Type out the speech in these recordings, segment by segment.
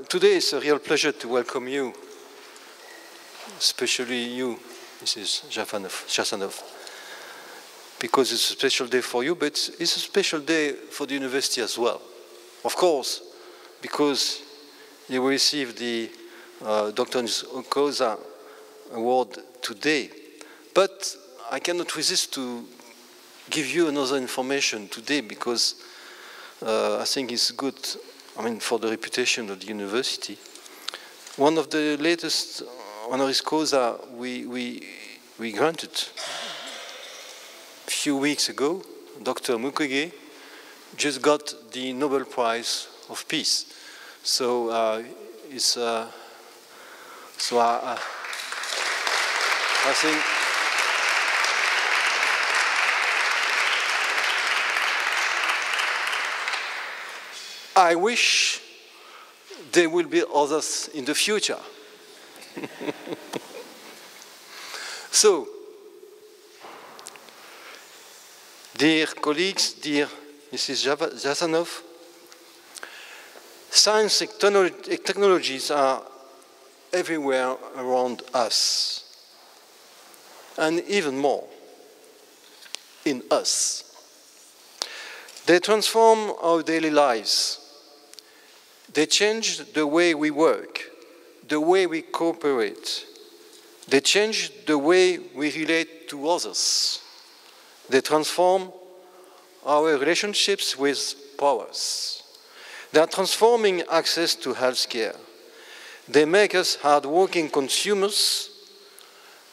Today it's a real pleasure to welcome you, especially you, Mrs. Jasanoff, because it's a special day for you, but it's a special day for the university as well. Of course, because you will receive the Docteur Honoris Causa award today. But I cannot resist to give you another information today because I think it's good, for the reputation of the university. One of the latest honoris causa we granted a few weeks ago, Dr. Mukwege, just got the Nobel Prize of Peace. So I think I wish there will be others in the future. So, dear colleagues, dear Mrs. Jasanoff, science and technologies are everywhere around us, and even more in us. They transform our daily lives. They change the way we work, the way we cooperate. They change the way we relate to others. They transform our relationships with powers. They are transforming access to healthcare. They make us hard-working consumers.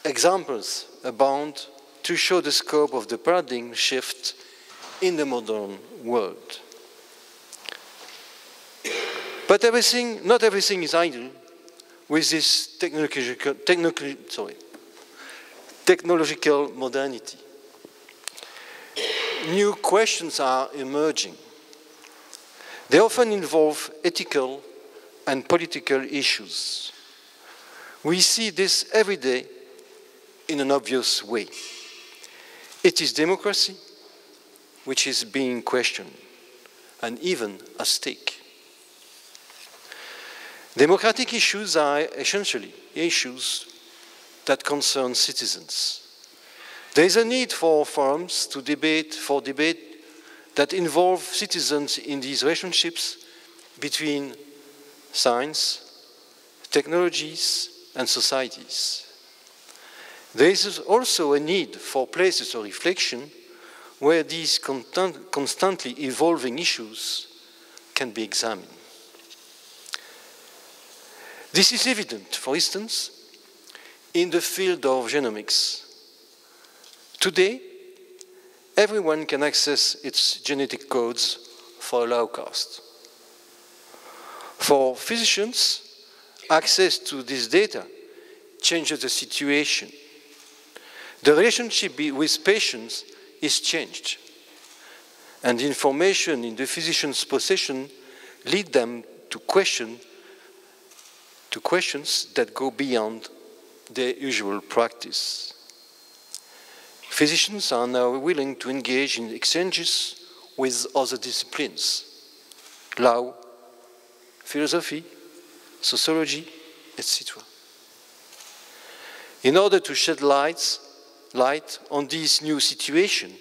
Examples abound to show the scope of the paradigm shift in the modern world. But not everything is idle with this technological modernity. New questions are emerging. They often involve ethical and political issues. We see this every day in an obvious way. It is democracy which is being questioned and even at stake. Democratic issues are essentially issues that concern citizens. There is a need for forums to debate that involve citizens in these relationships between science, technologies, and societies. There is also a need for places of reflection where these constantly evolving issues can be examined. This is evident, for instance, in the field of genomics. Today, everyone can access its genetic codes for a low cost. For physicians, access to this data changes the situation. The relationship with patients is changed, and the information in the physician's possession lead them to questions that go beyond their usual practice. Physicians are now willing to engage in exchanges with other disciplines, law, philosophy, sociology, etc. In order to shed light on this new situation,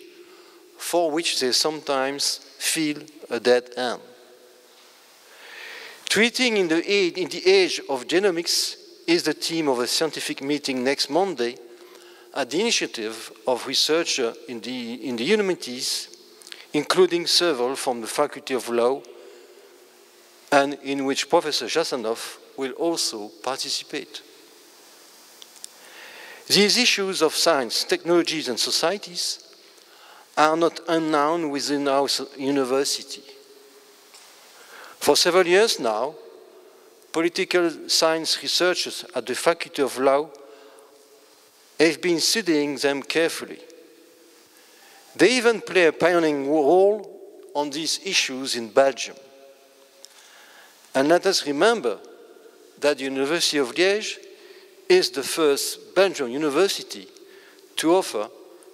for which they sometimes feel a dead end. Treating in the age of genomics is the theme of a scientific meeting next Monday at the initiative of researchers in the Universities, including several from the Faculty of Law, and in which Professor Jasanoff will also participate. These issues of science, technologies, and societies are not unknown within our university. For several years now, political science researchers at the Faculty of Law have been studying them carefully. They even play a pioneering role on these issues in Belgium. And let us remember that the University of Liège is the first Belgian university to offer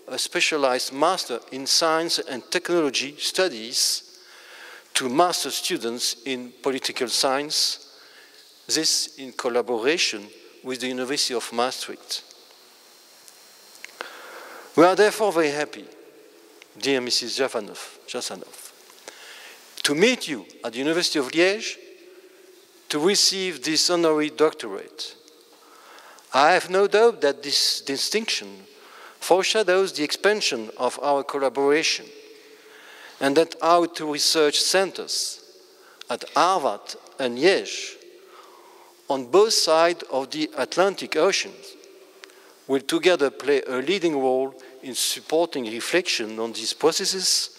a specialized master in science and technology studies to master students in political science, this in collaboration with the University of Maastricht. We are therefore very happy, dear Mrs. Jasanoff, to meet you at the University of Liège to receive this honorary doctorate. I have no doubt that this distinction foreshadows the expansion of our collaboration and that our two research centers at Harvard and Liège on both sides of the Atlantic Ocean will together play a leading role in supporting reflection on these processes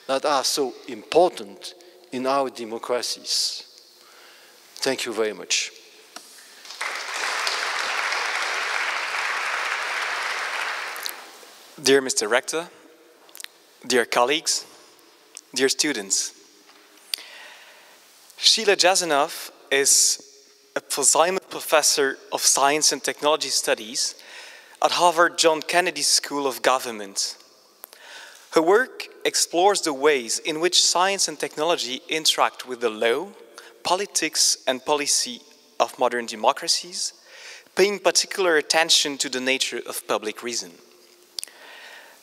that are so important in our democracies. Thank you very much. Dear Mr. Rector, dear colleagues, dear students, Sheila Jasanoff is a postdoc professor of Science and Technology Studies at Harvard John Kennedy School of Government. Her work explores the ways in which science and technology interact with the law, politics, and policy of modern democracies, paying particular attention to the nature of public reason.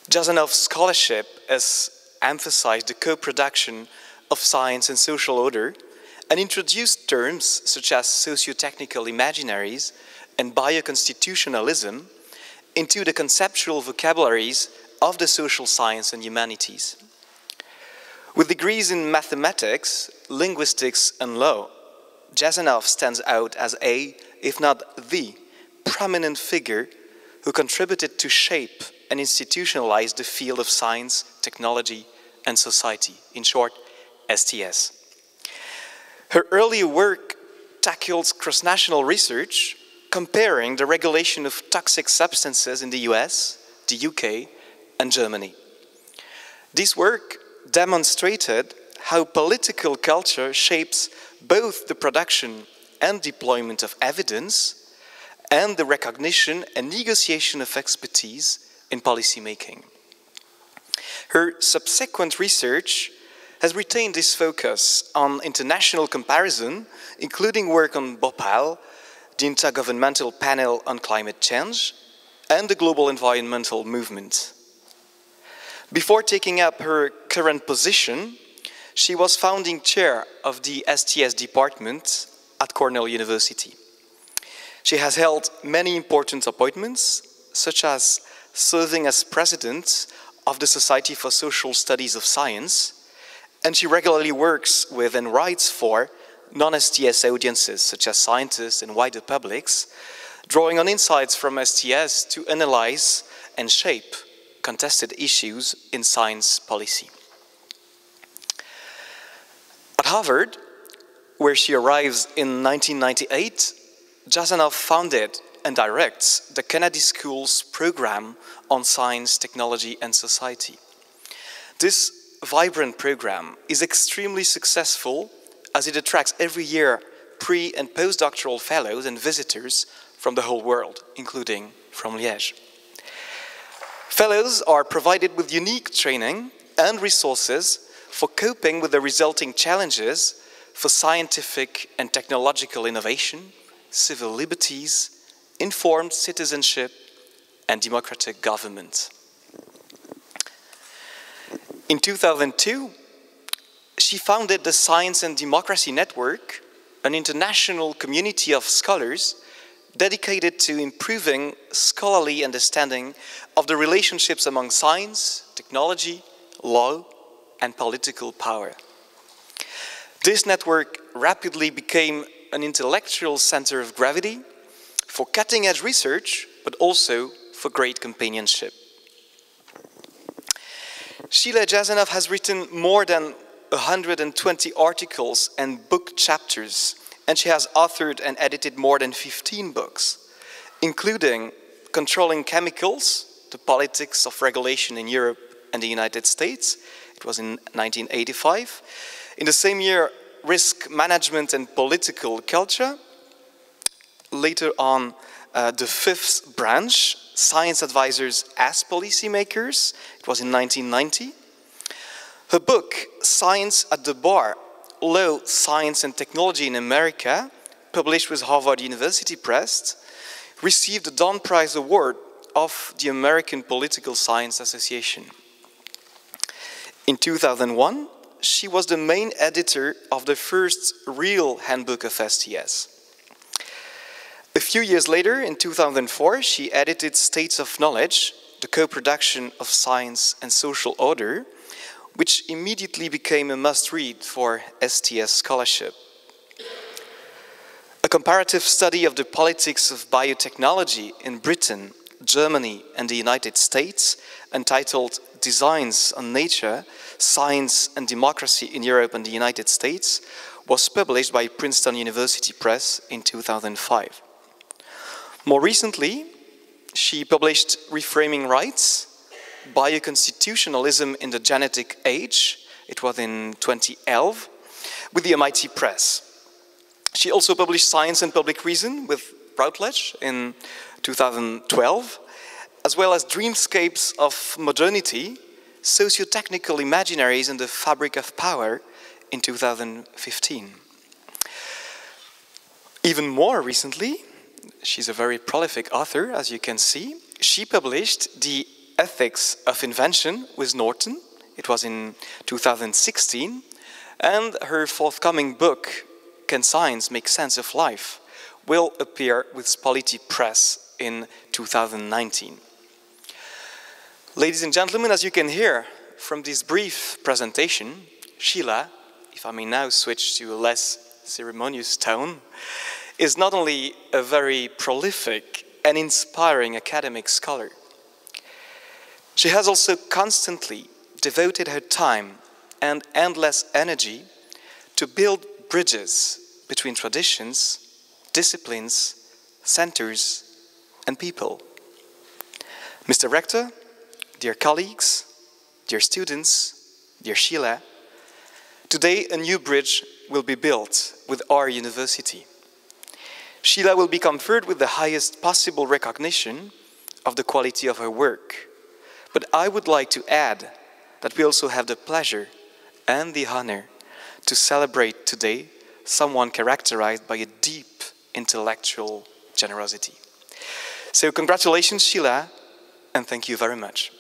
Jasanoff's scholarship has emphasized the co-production of science and social order and introduced terms such as socio-technical imaginaries and bioconstitutionalism into the conceptual vocabularies of the social science and humanities. With degrees in mathematics, linguistics, and law, Jasanoff stands out as a, if not the, prominent figure who contributed to shape and institutionalize the field of science, technology, and society, in short, STS. Her earlier work tackles cross-national research, comparing the regulation of toxic substances in the US, the UK, and Germany. This work demonstrated how political culture shapes both the production and deployment of evidence and the recognition and negotiation of expertise in policymaking. Her subsequent research has retained this focus on international comparison, including work on Bhopal, the Intergovernmental Panel on Climate Change, and the global environmental movement. Before taking up her current position, she was founding chair of the STS department at Cornell University. She has held many important appointments, such as serving as president of the Society for Social Studies of Science, and she regularly works with and writes for non-STS audiences, such as scientists and wider publics, drawing on insights from STS to analyze and shape contested issues in science policy. At Harvard, where she arrives in 1998, Jasanoff founded and directs the Kennedy School's program on science, technology, and society. This vibrant program is extremely successful as it attracts every year pre- and postdoctoral fellows and visitors from the whole world, including from Liège. Fellows are provided with unique training and resources for coping with the resulting challenges for scientific and technological innovation, civil liberties, informed citizenship, and democratic government. In 2002, she founded the Science and Democracy Network, an international community of scholars dedicated to improving scholarly understanding of the relationships among science, technology, law, and political power. This network rapidly became an intellectual center of gravity for cutting-edge research, but also for great companionship. Sheila Jasanoff has written more than 120 articles and book chapters, and she has authored and edited more than 15 books, including Controlling Chemicals, the Politics of Regulation in Europe and the United States. It was in 1985. In the same year, Risk Management and Political Culture. Later on, the fifth branch, Science Advisors as Policymakers. It was in 1990. Her book, Science at the Bar, Law, Science and Technology in America, published with Harvard University Press, received the Don Prize Award of the American Political Science Association. In 2001, she was the main editor of the first real handbook of STS. A few years later, in 2004, she edited States of Knowledge, the co-production of Science and Social Order, which immediately became a must-read for STS scholarship. A comparative study of the politics of biotechnology in Britain, Germany, and the United States, entitled Designs on Nature, Science and Democracy in Europe and the United States, was published by Princeton University Press in 2005. More recently, she published Reframing Rights, Bioconstitutionalism in the Genetic Age, it was in 2011, with the MIT Press. She also published Science and Public Reason with Routledge in 2012, as well as Dreamscapes of Modernity, Socio-Technical Imaginaries in the Fabric of Power in 2015. Even more recently, she's a very prolific author, as you can see. She published The Ethics of Invention with Norton. It was in 2016. And her forthcoming book, Can Science Make Sense of Life?, will appear with Politique Press in 2019. Ladies and gentlemen, as you can hear from this brief presentation, Sheila, if I may now switch to a less ceremonious tone, is not only a very prolific and inspiring academic scholar. She has also constantly devoted her time and endless energy to build bridges between traditions, disciplines, centers, and people. Mr. Rector, dear colleagues, dear students, dear Sheila, today a new bridge will be built with our university. Sheila will be conferred with the highest possible recognition of the quality of her work. But I would like to add that we also have the pleasure and the honor to celebrate today someone characterized by a deep intellectual generosity. So congratulations, Sheila, and thank you very much.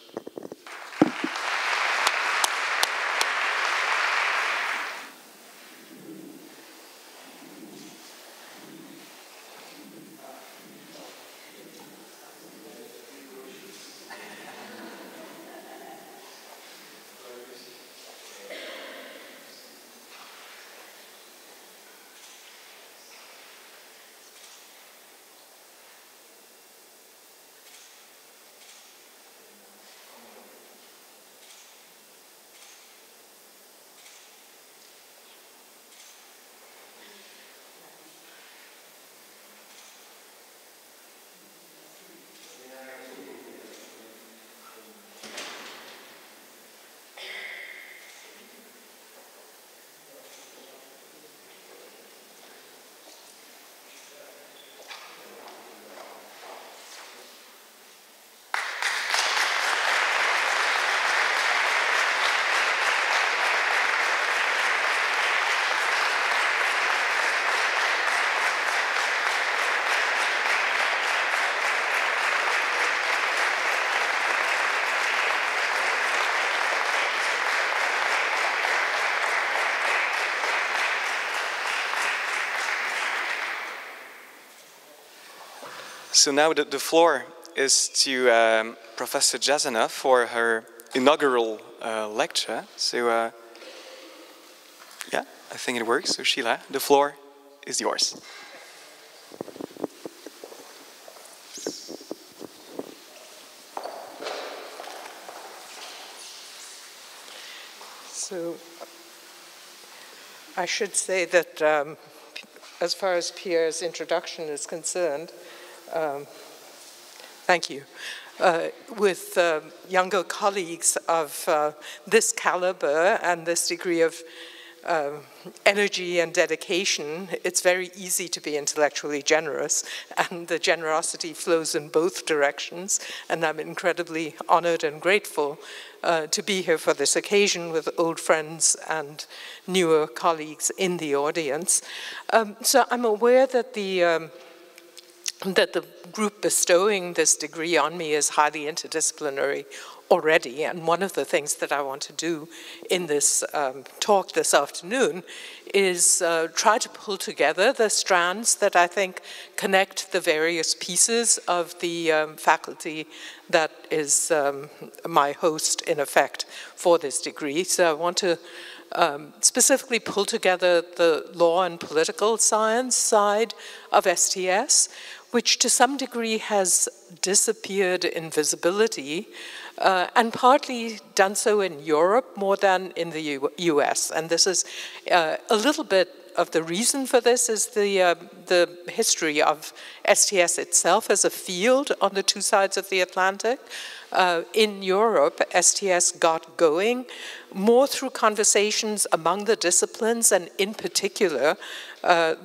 So now the floor is to Professor Jasanoff for her inaugural lecture. So yeah, I think it works. So Sheila, the floor is yours. So I should say that as far as Pierre's introduction is concerned, thank you. With younger colleagues of this caliber and this degree of energy and dedication, it's very easy to be intellectually generous, and the generosity flows in both directions, and I'm incredibly honored and grateful to be here for this occasion with old friends and newer colleagues in the audience. So I'm aware that the group bestowing this degree on me is highly interdisciplinary already, and one of the things that I want to do in this talk this afternoon is try to pull together the strands that I think connect the various pieces of the faculty that is my host, in effect, for this degree. So I want to specifically pull together the law and political science side of STS, which to some degree has disappeared in visibility, and partly done so in Europe more than in the US. And this is a little bit of the reason for this is the history of STS itself as a field on the two sides of the Atlantic. In Europe, STS got going more through conversations among the disciplines, and in particular,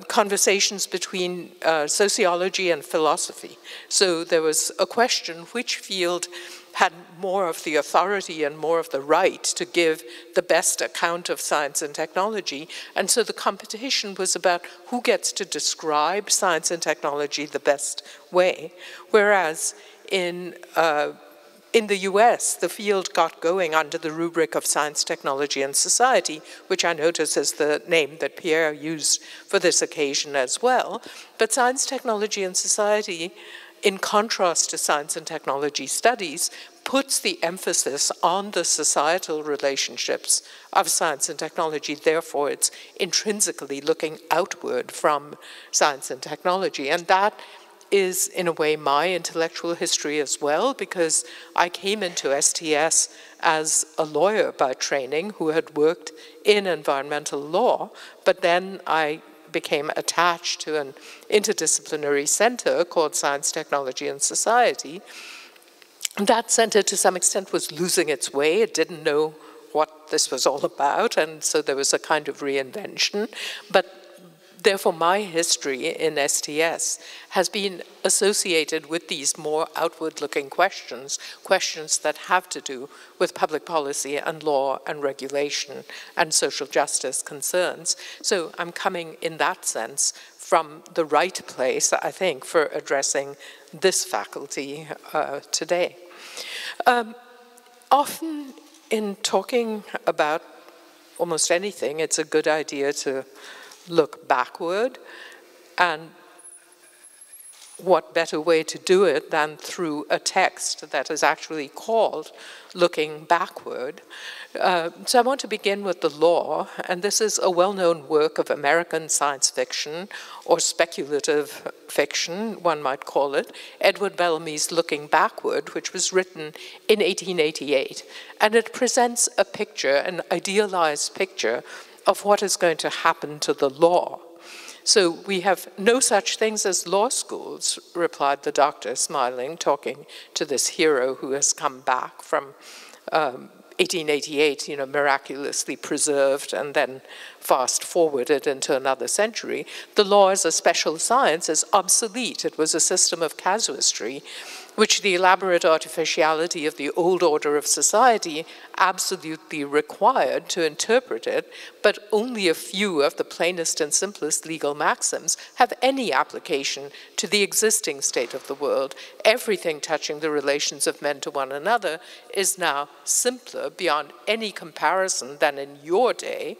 conversations between sociology and philosophy. So there was a question, which field had more of the authority and more of the right to give the best account of science and technology. And so the competition was about who gets to describe science and technology the best way. Whereas in the US, the field got going under the rubric of science, technology, and society, which I notice is the name that Pierre used for this occasion as well. But science, technology, and society, in contrast to science and technology studies, puts the emphasis on the societal relationships of science and technology. Therefore, it's intrinsically looking outward from science and technology. And that is, in a way, my intellectual history as well, because I came into STS as a lawyer by training who had worked in environmental law, but then I became attached to an interdisciplinary center called Science, Technology, and Society. That center, to some extent, was losing its way. It didn't know what this was all about, and so there was a kind of reinvention. But therefore, my history in STS has been associated with these more outward-looking questions, questions that have to do with public policy and law and regulation and social justice concerns. So I'm coming, in that sense, from the right place, I think, for addressing this faculty today. Often in talking about almost anything, it's a good idea to look backward, and what better way to do it than through a text that is actually called Looking Backward. So I want to begin with the law, and this is a well-known work of American science fiction, or speculative fiction, one might call it, Edward Bellamy's Looking Backward, which was written in 1888. And it presents a picture, an idealized picture, of what is going to happen to the law. So we have no such things as law schools, replied the doctor, smiling, talking to this hero who has come back from 1888, miraculously preserved and then fast forwarded into another century. The law as a special science is obsolete. It was a system of casuistry, which the elaborate artificiality of the old order of society absolutely required to interpret it, but only a few of the plainest and simplest legal maxims have any application to the existing state of the world. Everything touching the relations of men to one another is now simpler beyond any comparison than in your day.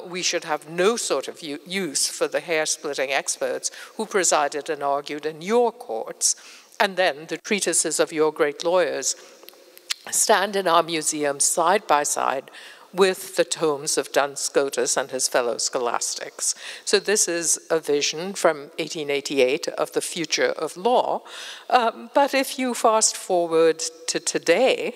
We should have no sort of use for the hair-splitting experts who presided and argued in your courts. And then the treatises of your great lawyers stand in our museum side by side with the tomes of Duns Scotus and his fellow scholastics. So this is a vision from 1888 of the future of law. But if you fast forward to today,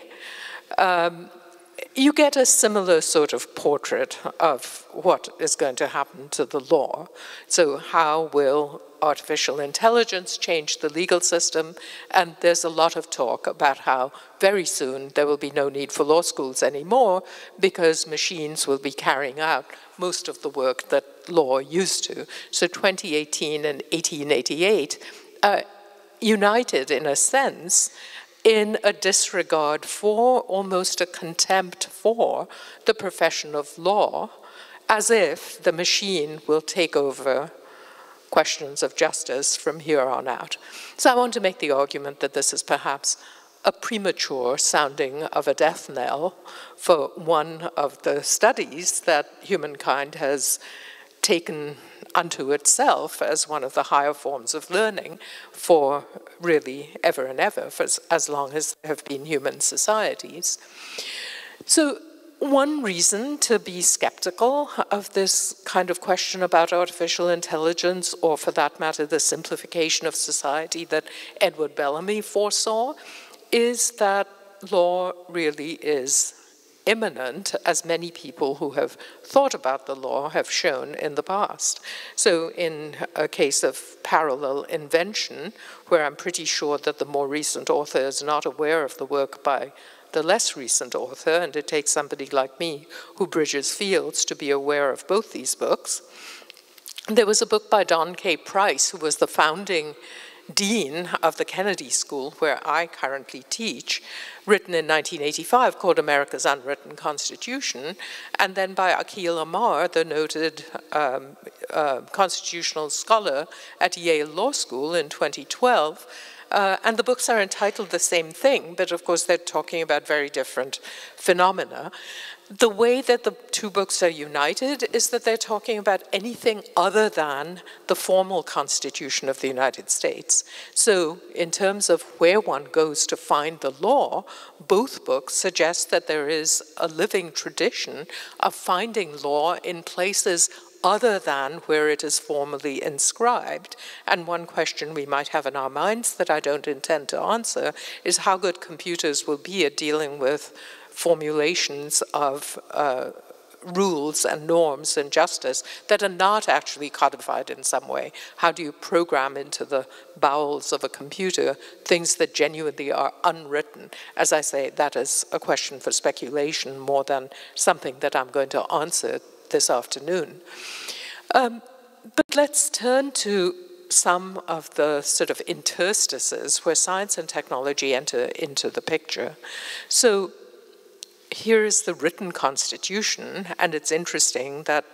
you get a similar sort of portrait of what is going to happen to the law. So how will artificial intelligence change the legal system? And there's a lot of talk about how very soon there will be no need for law schools anymore because machines will be carrying out most of the work that law used to. So 2018 and 1888 united, in a sense, in a disregard for, almost a contempt for, the profession of law, as if the machine will take over questions of justice from here on out. So I want to make the argument that this is perhaps a premature sounding of a death knell for one of the studies that humankind has taken unto itself as one of the higher forms of learning for really ever and ever, for as long as there have been human societies. So one reason to be skeptical of this kind of question about artificial intelligence, or for that matter, the simplification of society that Edward Bellamy foresaw, is that law really is imminent, as many people who have thought about the law have shown in the past. So in a case of parallel invention, where I'm pretty sure that the more recent author is not aware of the work by the less recent author, and it takes somebody like me who bridges fields to be aware of both these books. There was a book by Don K. Price, who was the founding dean of the Kennedy School, where I currently teach, written in 1985, called America's Unwritten Constitution, and then by Akhil Amar, the noted constitutional scholar at Yale Law School in 2012. And the books are entitled the same thing, but of course they're talking about very different phenomena. The way that the two books are united is that they're talking about anything other than the formal Constitution of the United States. So in terms of where one goes to find the law, both books suggest that there is a living tradition of finding law in places other than where it is formally inscribed. And one question we might have in our minds that I don't intend to answer is how good computers will be at dealing with formulations of rules and norms and justice that are not actually codified in some way. How do you program into the bowels of a computer things that genuinely are unwritten? As I say, that is a question for speculation more than something that I'm going to answer this afternoon. But let's turn to some of the sort of interstices where science and technology enter into the picture. So here is the written Constitution, and it's interesting that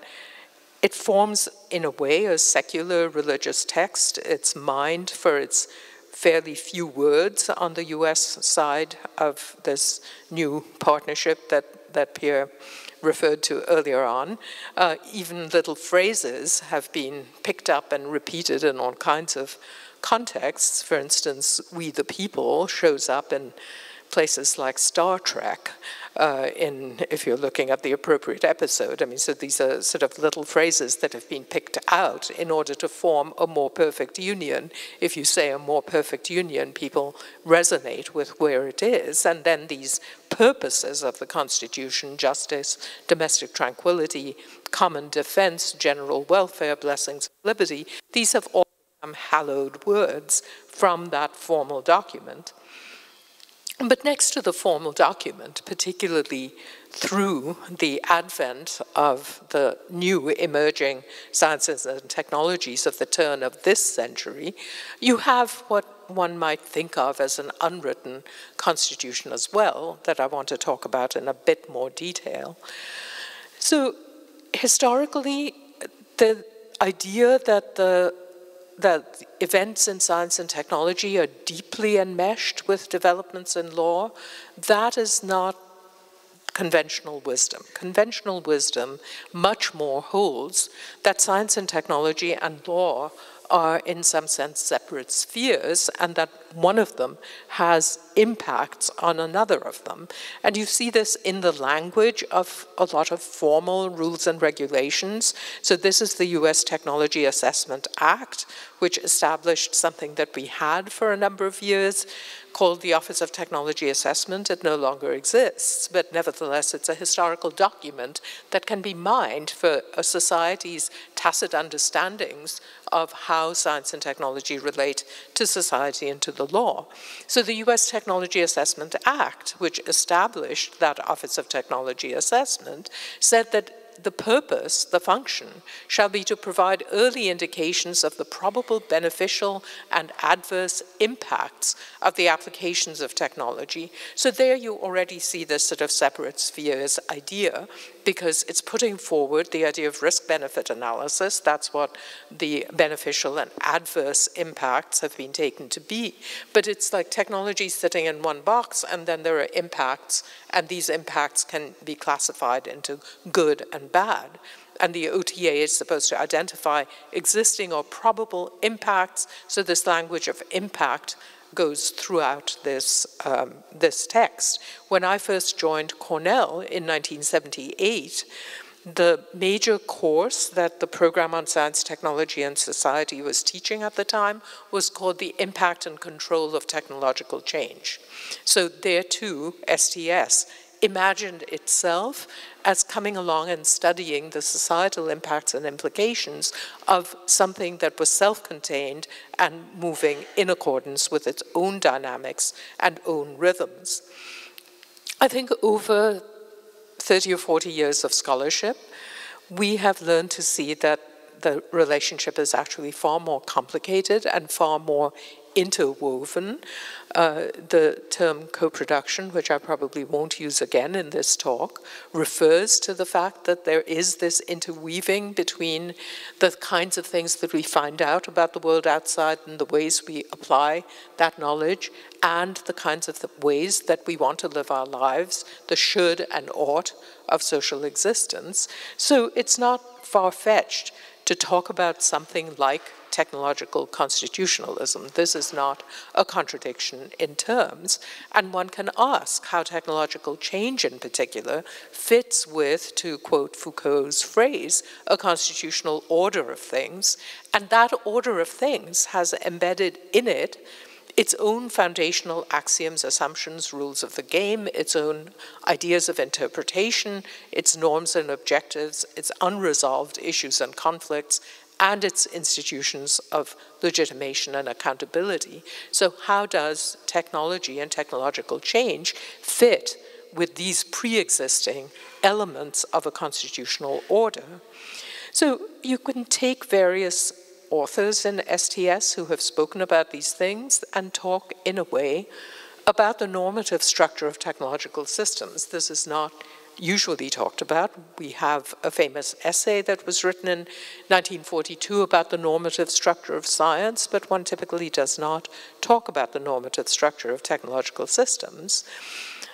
it forms, in a way, a secular religious text. It's mined for its fairly few words on the US side of this new partnership that Pierre referred to earlier on. Even little phrases have been picked up and repeated in all kinds of contexts. For instance, "we the people" shows up in places like Star Trek, if you're looking at the appropriate episode. I mean, so these are sort of little phrases that have been picked out in order to form a more perfect union. If you say a more perfect union, people resonate with where it is, and then these purposes of the Constitution, justice, domestic tranquility, common defense, general welfare, blessings of liberty, these have all become hallowed words from that formal document. But next to the formal document, particularly through the advent of the new emerging sciences and technologies of the turn of this century, you have what one might think of as an unwritten constitution as well, that I want to talk about in a bit more detail. So historically, the idea that events in science and technology are deeply enmeshed with developments in law, that is not conventional wisdom. Conventional wisdom much more holds that science and technology and law are in some sense separate spheres, and that one of them has impacts on another of them. And you see this in the language of a lot of formal rules and regulations. So this is the US Technology Assessment Act, which established something that we had for a number of years, called the Office of Technology Assessment. It no longer exists, but nevertheless it's a historical document that can be mined for a society's tacit understandings of how science and technology relate to society and to the law. So the US Technology Assessment Act, which established that Office of Technology Assessment, said that the purpose, the function, shall be to provide early indications of the probable beneficial and adverse impacts of the applications of technology. So there you already see this sort of separate spheres idea, because it's putting forward the idea of risk-benefit analysis. That's what the beneficial and adverse impacts have been taken to be. But it's like technology sitting in one box, and then there are impacts, and these impacts can be classified into good and bad. And the OTA is supposed to identify existing or probable impacts, so this language of impact goes throughout this, this text. When I first joined Cornell in 1978, the major course that the Program on Science, Technology, and Society was teaching at the time was called the Impact and Control of Technological Change. So there too, STS imagined itself as coming along and studying the societal impacts and implications of something that was self-contained and moving in accordance with its own dynamics and own rhythms. I think over 30 or 40 years of scholarship, we have learned to see that the relationship is actually far more complicated and far more interwoven. The term co-production, which I probably won't use again in this talk, refers to the fact that there is this interweaving between the kinds of things that we find out about the world outside and the ways we apply that knowledge, and the kinds of ways that we want to live our lives, the should and ought of social existence. So it's not far-fetched to talk about something like technological constitutionalism. This is not a contradiction in terms, and one can ask how technological change in particular fits with, to quote Foucault's phrase, a constitutional order of things, and that order of things has embedded in it its own foundational axioms, assumptions, rules of the game, its own ideas of interpretation, its norms and objectives, its unresolved issues and conflicts, and its institutions of legitimation and accountability. So how does technology and technological change fit with these pre-existing elements of a constitutional order? So you can take various authors in STS who have spoken about these things and talk in a way about the normative structure of technological systems. This is not usually talked about. We have a famous essay that was written in 1942 about the normative structure of science, but one typically does not talk about the normative structure of technological systems.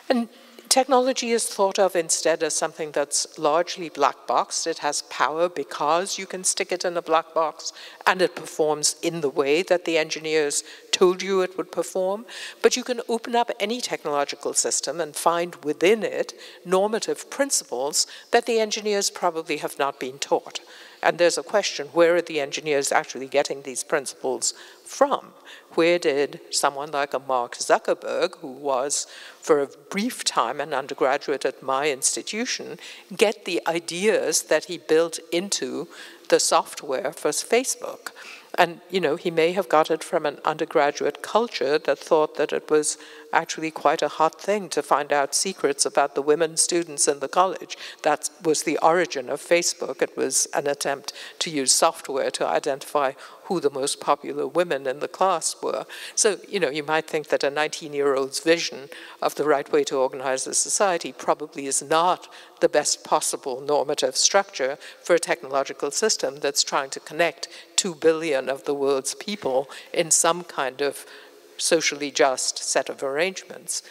And technology is thought of instead as something that's largely black boxed. It has power because you can stick it in a black box and it performs in the way that the engineers told you it would perform. But you can open up any technological system and find within it normative principles that the engineers probably have not been taught. And there's a question, where are the engineers actually getting these principles from? Where did someone like a Mark Zuckerberg, who was for a brief time an undergraduate at my institution, get the ideas that he built into the software for Facebook? And, you know, he may have got it from an undergraduate culture that thought that it was actually quite a hot thing to find out secrets about the women students in the college. That was the origin of Facebook. It was an attempt to use software to identify who the most popular women in the class were. So, you know, you might think that a 19-year-old's vision of the right way to organize a society probably is not the best possible normative structure for a technological system that's trying to connect 2 billion of the world's people in some kind of socially just set of arrangements.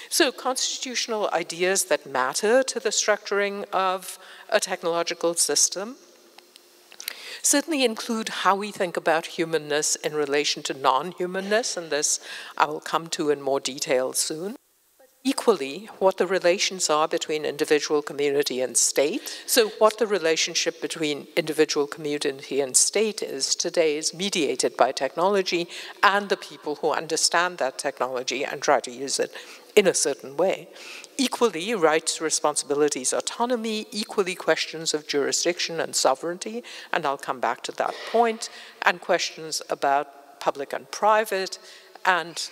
So constitutional ideas that matter to the structuring of a technological system. certainly include how we think about humanness in relation to non-humanness, and this I will come to in more detail soon. Equally, what the relations are between individual, community, and state. So what the relationship between individual, community, and state is today is mediated by technology and the people who understand that technology and try to use it in a certain way. Equally, rights, responsibilities, autonomy, equally questions of jurisdiction and sovereignty, and I'll come back to that point, and questions about public and private, and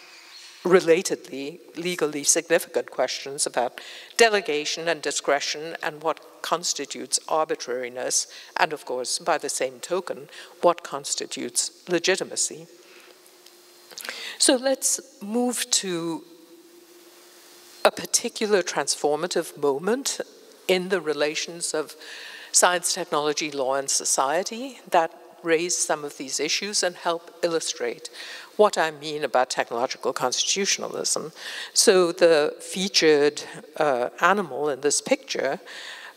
relatedly, legally significant questions about delegation and discretion and what constitutes arbitrariness, and of course, by the same token, what constitutes legitimacy. So let's move to a particular transformative moment in the relations of science, technology, law, and society that raise some of these issues and help illustrate what I mean about technological constitutionalism. So the featured animal in this picture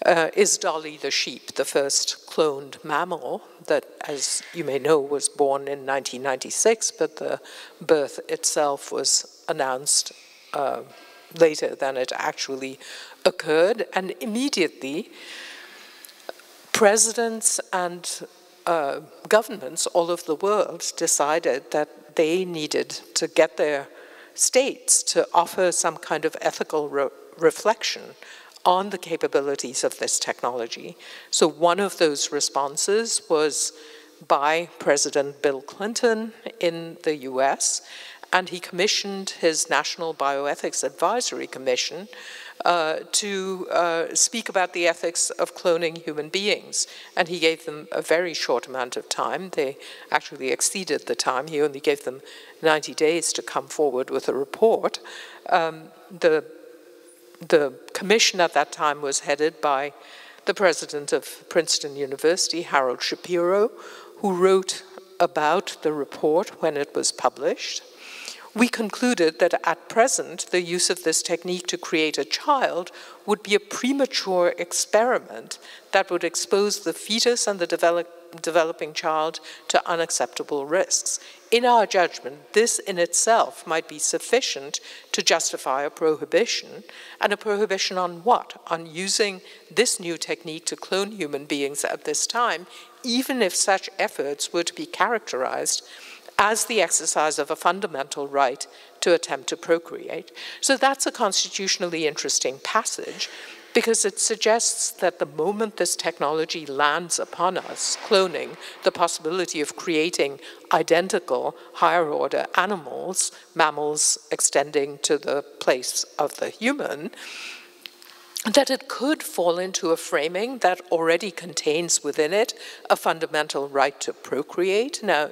is Dolly the sheep, the first cloned mammal that, as you may know, was born in 1996, but the birth itself was announced later than it actually occurred. And immediately, presidents and governments all over the world decided that they needed to get their states to offer some kind of ethical reflection on the capabilities of this technology. So one of those responses was by President Bill Clinton in the US, and he commissioned his National Bioethics Advisory Commission to speak about the ethics of cloning human beings. And he gave them a very short amount of time. They actually exceeded the time. He only gave them 90 days to come forward with a report. The commission at that time was headed by the president of Princeton University, Harold Shapiro, who wrote about the report when it was published. We concluded that at present, the use of this technique to create a child would be a premature experiment that would expose the fetus and the developing child to unacceptable risks. In our judgment, this in itself might be sufficient to justify a prohibition, and a prohibition on what? On using this new technique to clone human beings at this time, even if such efforts were to be characterized as the exercise of a fundamental right to attempt to procreate. So that's a constitutionally interesting passage because it suggests that the moment this technology lands upon us, cloning, the possibility of creating identical higher order animals, mammals extending to the place of the human, that it could fall into a framing that already contains within it a fundamental right to procreate. Now,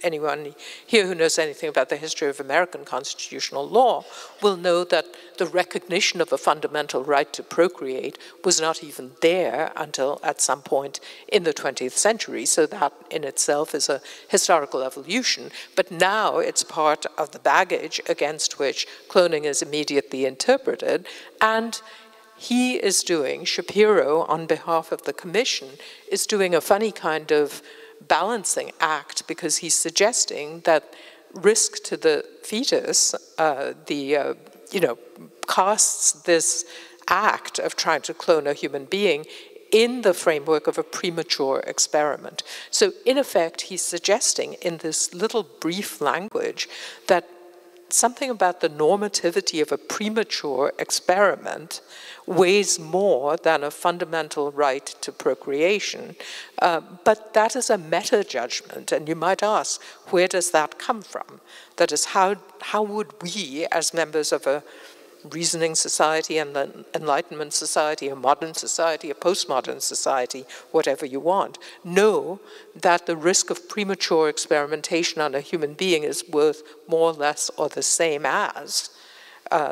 anyone here who knows anything about the history of American constitutional law will know that the recognition of a fundamental right to procreate was not even there until at some point in the 20th century. So that in itself is a historical evolution. But now it's part of the baggage against which cloning is immediately interpreted. And he is doing, Shapiro, on behalf of the commission, is doing a funny kind of balancing act because he's suggesting that risk to the fetus, casts this act of trying to clone a human being in the framework of a premature experiment. So in effect, he's suggesting in this little brief language that something about the normativity of a premature experiment weighs more than a fundamental right to procreation. But that is a meta-judgment, and you might ask, where does that come from? That is, how would we, as members of a reasoning society and an Enlightenment society, a modern society, a postmodern society, whatever you want, know that the risk of premature experimentation on a human being is worth more or less or the same as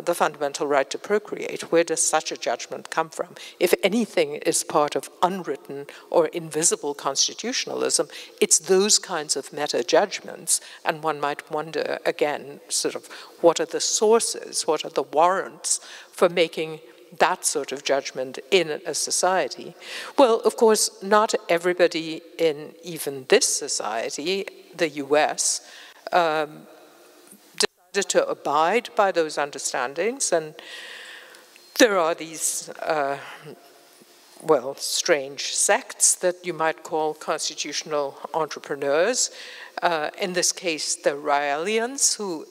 the fundamental right to procreate? Where does such a judgment come from? If anything is part of unwritten or invisible constitutionalism, it's those kinds of meta-judgments, and one might wonder, again, sort of, what are the sources, what are the warrants for making that sort of judgment in a society? Well, of course, not everybody in even this society, the US, decided to abide by those understandings, and there are these well, strange sects that you might call constitutional entrepreneurs. In this case, the Raelians, who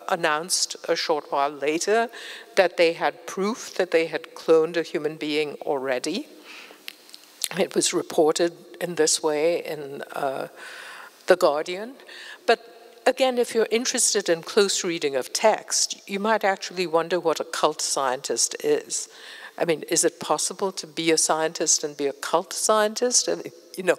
announced a short while later that they had proof that they had cloned a human being already. It was reported in this way in The Guardian. But again, if you're interested in close reading of text, you might actually wonder what a cult scientist is. I mean, is it possible to be a scientist and be a cult scientist? I mean, you know,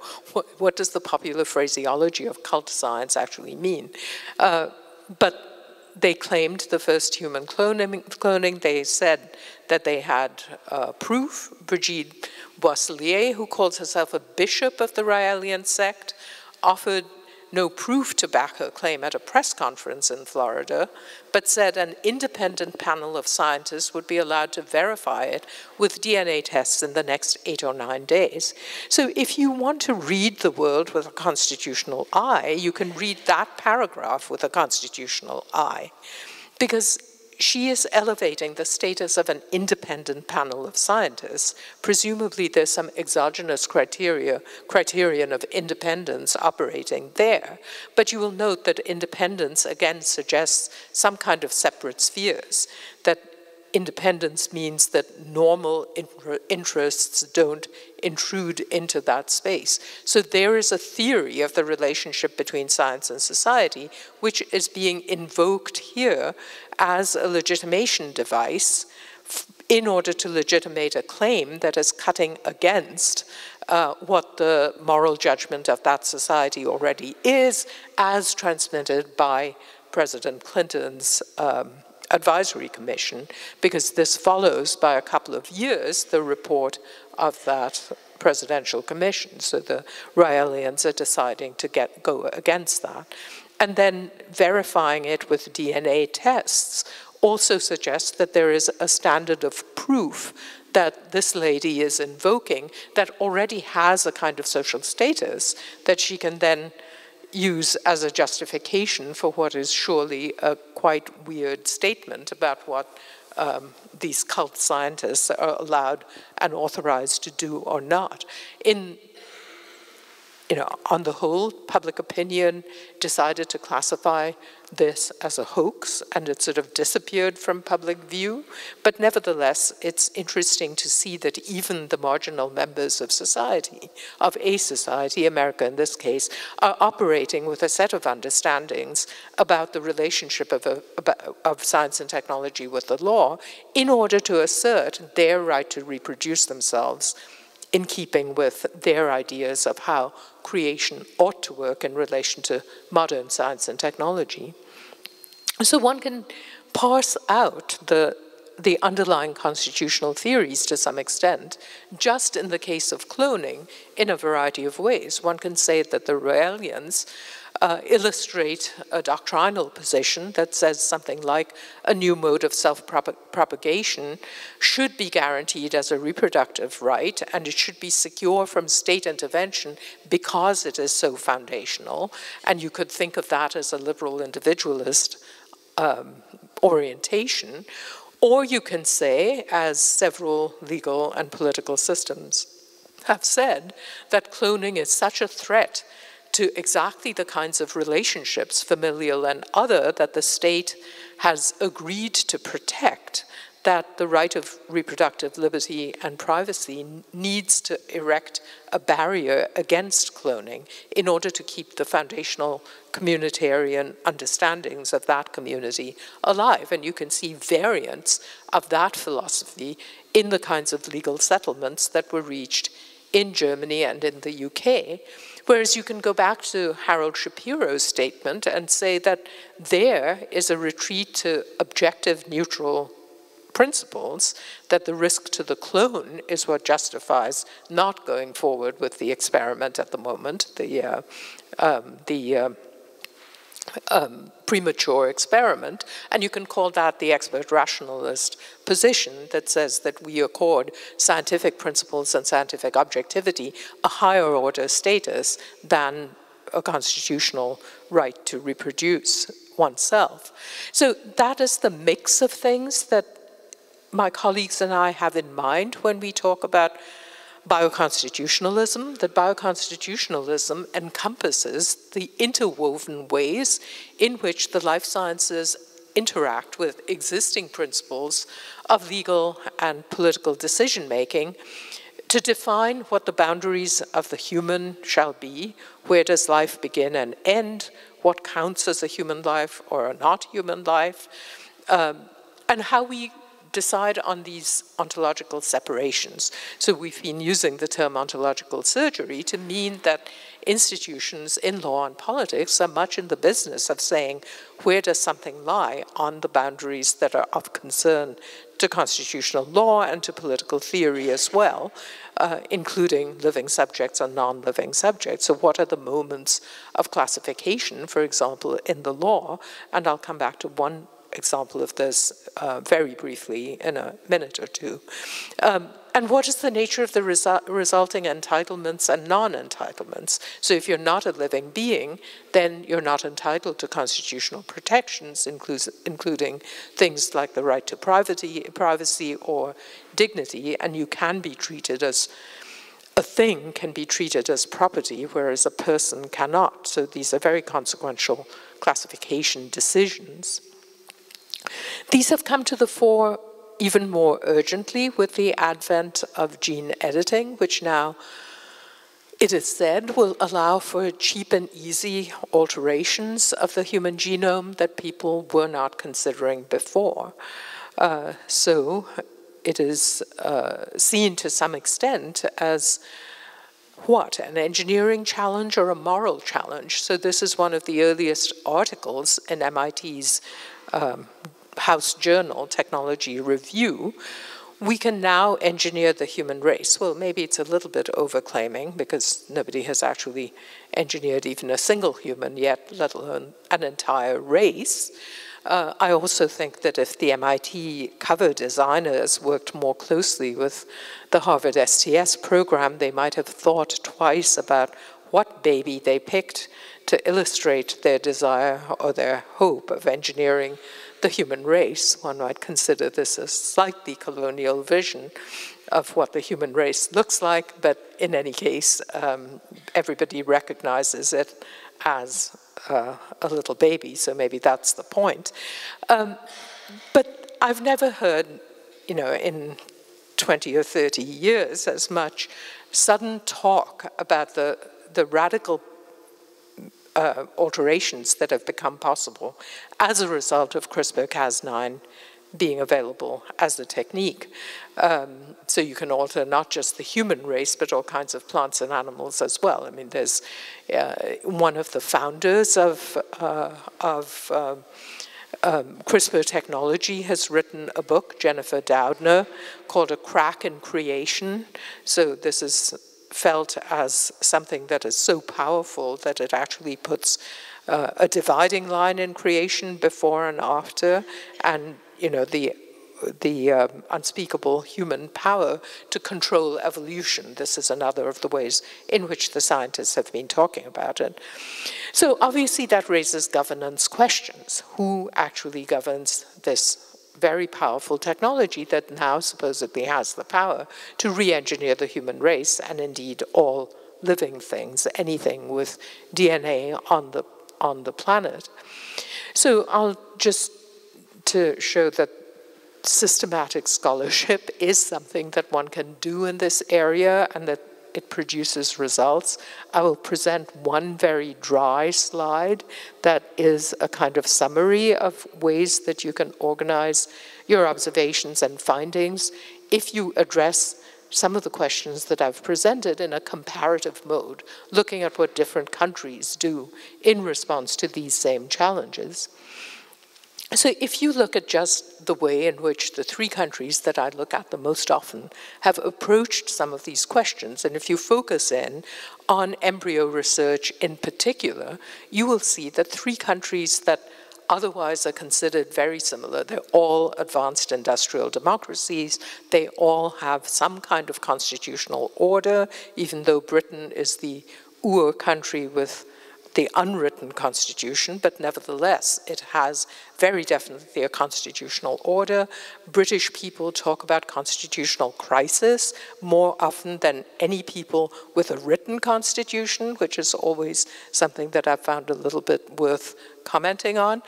what does the popular phraseology of cult science actually mean? But they claimed the first human cloning. They said that they had proof. Brigitte Boisselier, who calls herself a bishop of the Raelian sect, offered no proof to back her claim at a press conference in Florida, but said an independent panel of scientists would be allowed to verify it with DNA tests in the next 8 or 9 days. So if you want to read the world with a constitutional eye, you can read that paragraph with a constitutional eye, because she is elevating the status of an independent panel of scientists. Presumably there's some exogenous criterion of independence operating there. But you will note that independence again suggests some kind of separate spheres, that independence means that normal interests don't intrude into that space. So there is a theory of the relationship between science and society, which is being invoked here as a legitimation device in order to legitimate a claim that is cutting against what the moral judgment of that society already is, as transmitted by President Clinton's advisory commission, because this follows by a couple of years the report of that presidential commission. So the Raelians are deciding to go against that. And then verifying it with DNA tests also suggests that there is a standard of proof that this lady is invoking that already has a kind of social status that she can then use as a justification for what is surely a quite weird statement about what these cult scientists are allowed and authorized to do or not. On the whole, public opinion decided to classify this as a hoax, and it sort of disappeared from public view. But nevertheless, it's interesting to see that even the marginal members of society, of a society, America in this case, are operating with a set of understandings about the relationship of science and technology with the law in order to assert their right to reproduce themselves in keeping with their ideas of how creation ought to work in relation to modern science and technology. So one can parse out the underlying constitutional theories to some extent, just in the case of cloning, in a variety of ways. One can say that the Raelians illustrate a doctrinal position that says something like a new mode of self-propagation should be guaranteed as a reproductive right, and it should be secure from state intervention because it is so foundational. And you could think of that as a liberal individualist orientation. Or you can say, as several legal and political systems have said, that cloning is such a threat to exactly the kinds of relationships, familial and other, that the state has agreed to protect, that the right of reproductive liberty and privacy needs to erect a barrier against cloning in order to keep the foundational communitarian understandings of that community alive. And you can see variants of that philosophy in the kinds of legal settlements that were reached in Germany and in the UK. Whereas you can go back to Harold Shapiro's statement and say that there is a retreat to objective, neutral principles, that the risk to the clone is what justifies not going forward with the experiment at the moment, the premature experiment, and you can call that the expert rationalist position that says that we accord scientific principles and scientific objectivity a higher order status than a constitutional right to reproduce oneself. So that is the mix of things that my colleagues and I have in mind when we talk about bioconstitutionalism, that bioconstitutionalism encompasses the interwoven ways in which the life sciences interact with existing principles of legal and political decision-making to define what the boundaries of the human shall be, where does life begin and end, what counts as a human life or a not human life, and how we decide on these ontological separations. So we've been using the term ontological surgery to mean that institutions in law and politics are much in the business of saying, where does something lie on the boundaries that are of concern to constitutional law and to political theory as well, including living subjects and non-living subjects. So what are the moments of classification, for example, in the law? And I'll come back to one example of this very briefly in a minute or two. And what is the nature of the resulting entitlements and non-entitlements? So if you're not a living being, then you're not entitled to constitutional protections, including things like the right to privacy or dignity, and you can be treated as a thing can be treated as property, whereas a person cannot. So these are very consequential classification decisions. These have come to the fore even more urgently with the advent of gene editing, which now, it is said, will allow for cheap and easy alterations of the human genome that people were not considering before. So it is seen to some extent as what, an engineering challenge or a moral challenge? So this is one of the earliest articles in MIT's House Journal, Technology Review. We can now engineer the human race. Well, maybe it's a little bit overclaiming because nobody has actually engineered even a single human yet, let alone an entire race. I also think that if the MIT cover designers worked more closely with the Harvard STS program, they might have thought twice about what baby they picked to illustrate their desire or their hope of engineering the human race. One might consider this a slightly colonial vision of what the human race looks like, but in any case, everybody recognizes it as a little baby, so maybe that's the point. But I've never heard, in 20 or 30 years as much sudden talk about the radical alterations that have become possible as a result of CRISPR-Cas9 being available as a technique. So you can alter not just the human race, but all kinds of plants and animals as well. I mean, there's one of the founders of CRISPR technology has written a book, Jennifer Doudna, called A Crack in Creation. So this is felt as something that is so powerful that it actually puts a dividing line in creation before and after, and the unspeakable human power to control evolution. This is another of the ways in which the scientists have been talking about it. So obviously that raises governance questions. Who actually governs this very powerful technology that now supposedly has the power to re-engineer the human race and indeed all living things, anything with DNA on the planet? So I'll just, to show that systematic scholarship is something that one can do in this area and that it produces results. I will present one very dry slide that is a kind of summary of ways that you can organize your observations and findings if you address some of the questions that I've presented in a comparative mode, looking at what different countries do in response to these same challenges. So if you look at just the way in which the three countries that I look at the most often have approached some of these questions, and if you focus in on embryo research in particular, you will see that three countries that otherwise are considered very similar. They're all advanced industrial democracies. They all have some kind of constitutional order, even though Britain is the Ur country with the unwritten constitution, but nevertheless, it has very definitely a constitutional order. British people talk about constitutional crisis more often than any people with a written constitution, which is always something that I've found a little bit worth commenting on.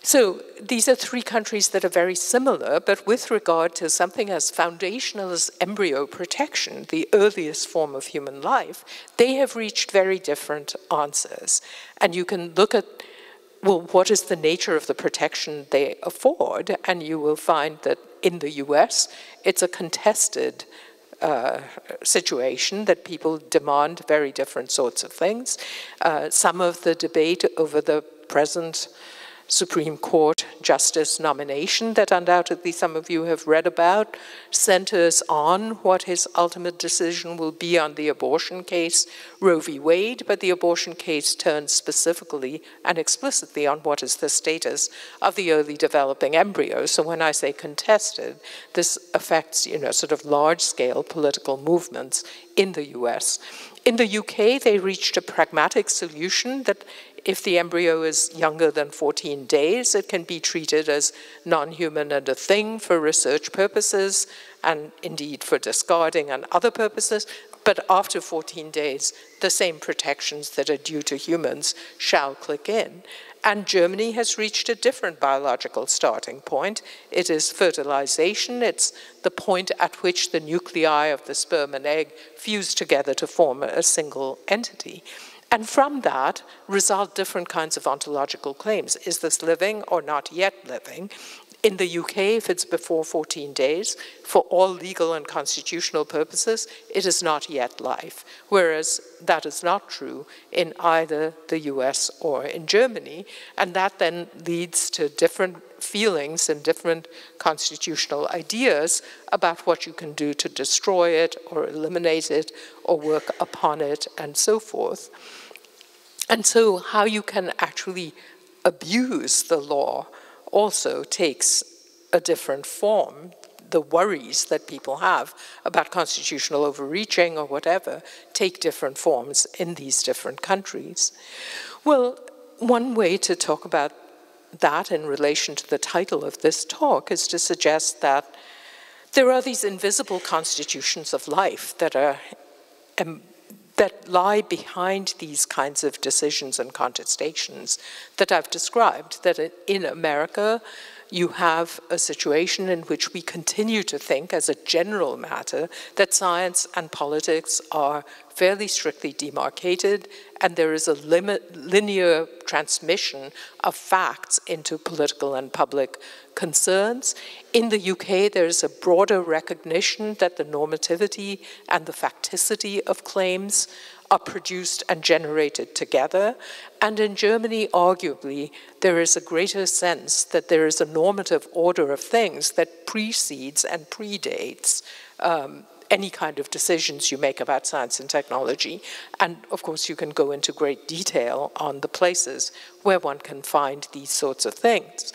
So these are three countries that are very similar, but with regard to something as foundational as embryo protection, the earliest form of human life, they have reached very different answers. And you can look at, well, what is the nature of the protection they afford? And you will find that in the US, it's a contested situation that people demand very different sorts of things. Some of the debate over the present Supreme Court justice nomination that undoubtedly some of you have read about centers on what his ultimate decision will be on the abortion case, Roe v. Wade, but the abortion case turns specifically and explicitly on what is the status of the early developing embryo. So when I say contested, this affects, sort of large-scale political movements in the US. In the UK, they reached a pragmatic solution that if the embryo is younger than 14 days, it can be treated as non-human and a thing for research purposes, and indeed for discarding and other purposes. But after 14 days, the same protections that are due to humans shall click in. And Germany has reached a different biological starting point. It is fertilization. It's the point at which the nuclei of the sperm and egg fuse together to form a single entity. And from that result different kinds of ontological claims. Is this living or not yet living? In the UK, if it's before 14 days, for all legal and constitutional purposes, it is not yet life, whereas that is not true in either the US or in Germany, and that then leads to different feelings and different constitutional ideas about what you can do to destroy it or eliminate it or work upon it and so forth. And so how you can actually abuse the law also takes a different form. The worries that people have about constitutional overreaching or whatever take different forms in these different countries. Well, one way to talk about that in relation to the title of this talk is to suggest that there are these invisible constitutions of life that are that lie behind these kinds of decisions and contestations that I've described, that in America you have a situation in which we continue to think as a general matter that science and politics are fairly strictly demarcated and there is a linear transmission of facts into political and public concerns. In the UK, there is a broader recognition that the normativity and the facticity of claims are produced and generated together. And in Germany, arguably, there is a greater sense that there is a normative order of things that precedes and predates any kind of decisions you make about science and technology. And of course, you can go into great detail on the places where one can find these sorts of things.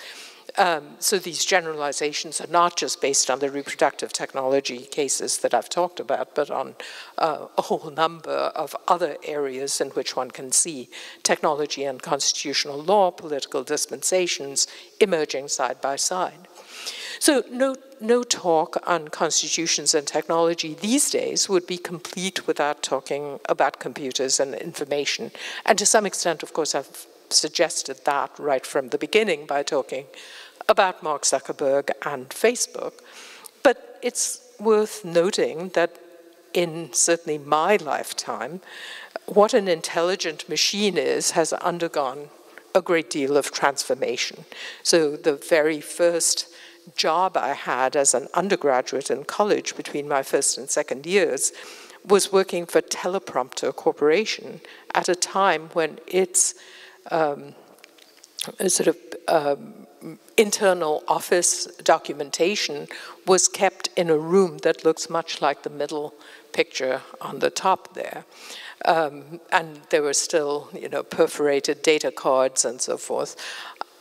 So these generalizations are not just based on the reproductive technology cases that I've talked about, but on a whole number of other areas in which one can see technology and constitutional law, political dispensations emerging side by side. So no talk on constitutions and technology these days would be complete without talking about computers and information. And to some extent, of course, I've suggested that right from the beginning by talking about Mark Zuckerberg and Facebook. But it's worth noting that in certainly my lifetime, what an intelligent machine is has undergone a great deal of transformation. So the very first job I had as an undergraduate in college between my first and second years was working for Teleprompter Corporation at a time when its sort of internal office documentation was kept in a room that looks much like the middle picture on the top there. And there were still, perforated data cards and so forth.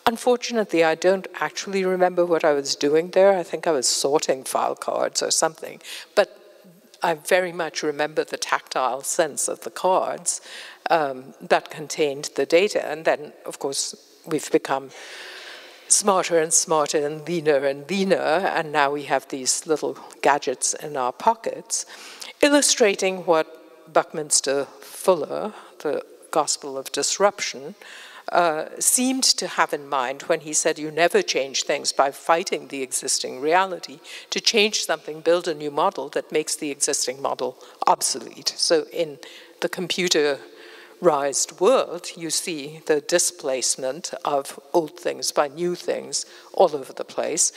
Unfortunately, I don't actually remember what I was doing there. I think I was sorting file cards or something. But I very much remember the tactile sense of the cards that contained the data. And then, of course, we've become smarter and smarter and leaner, and now we have these little gadgets in our pockets, illustrating what Buckminster Fuller, the Gospel of Disruption, seemed to have in mind when he said you never change things by fighting the existing reality. To change something, build a new model that makes the existing model obsolete. So in the computerized world, you see the displacement of old things by new things all over the place.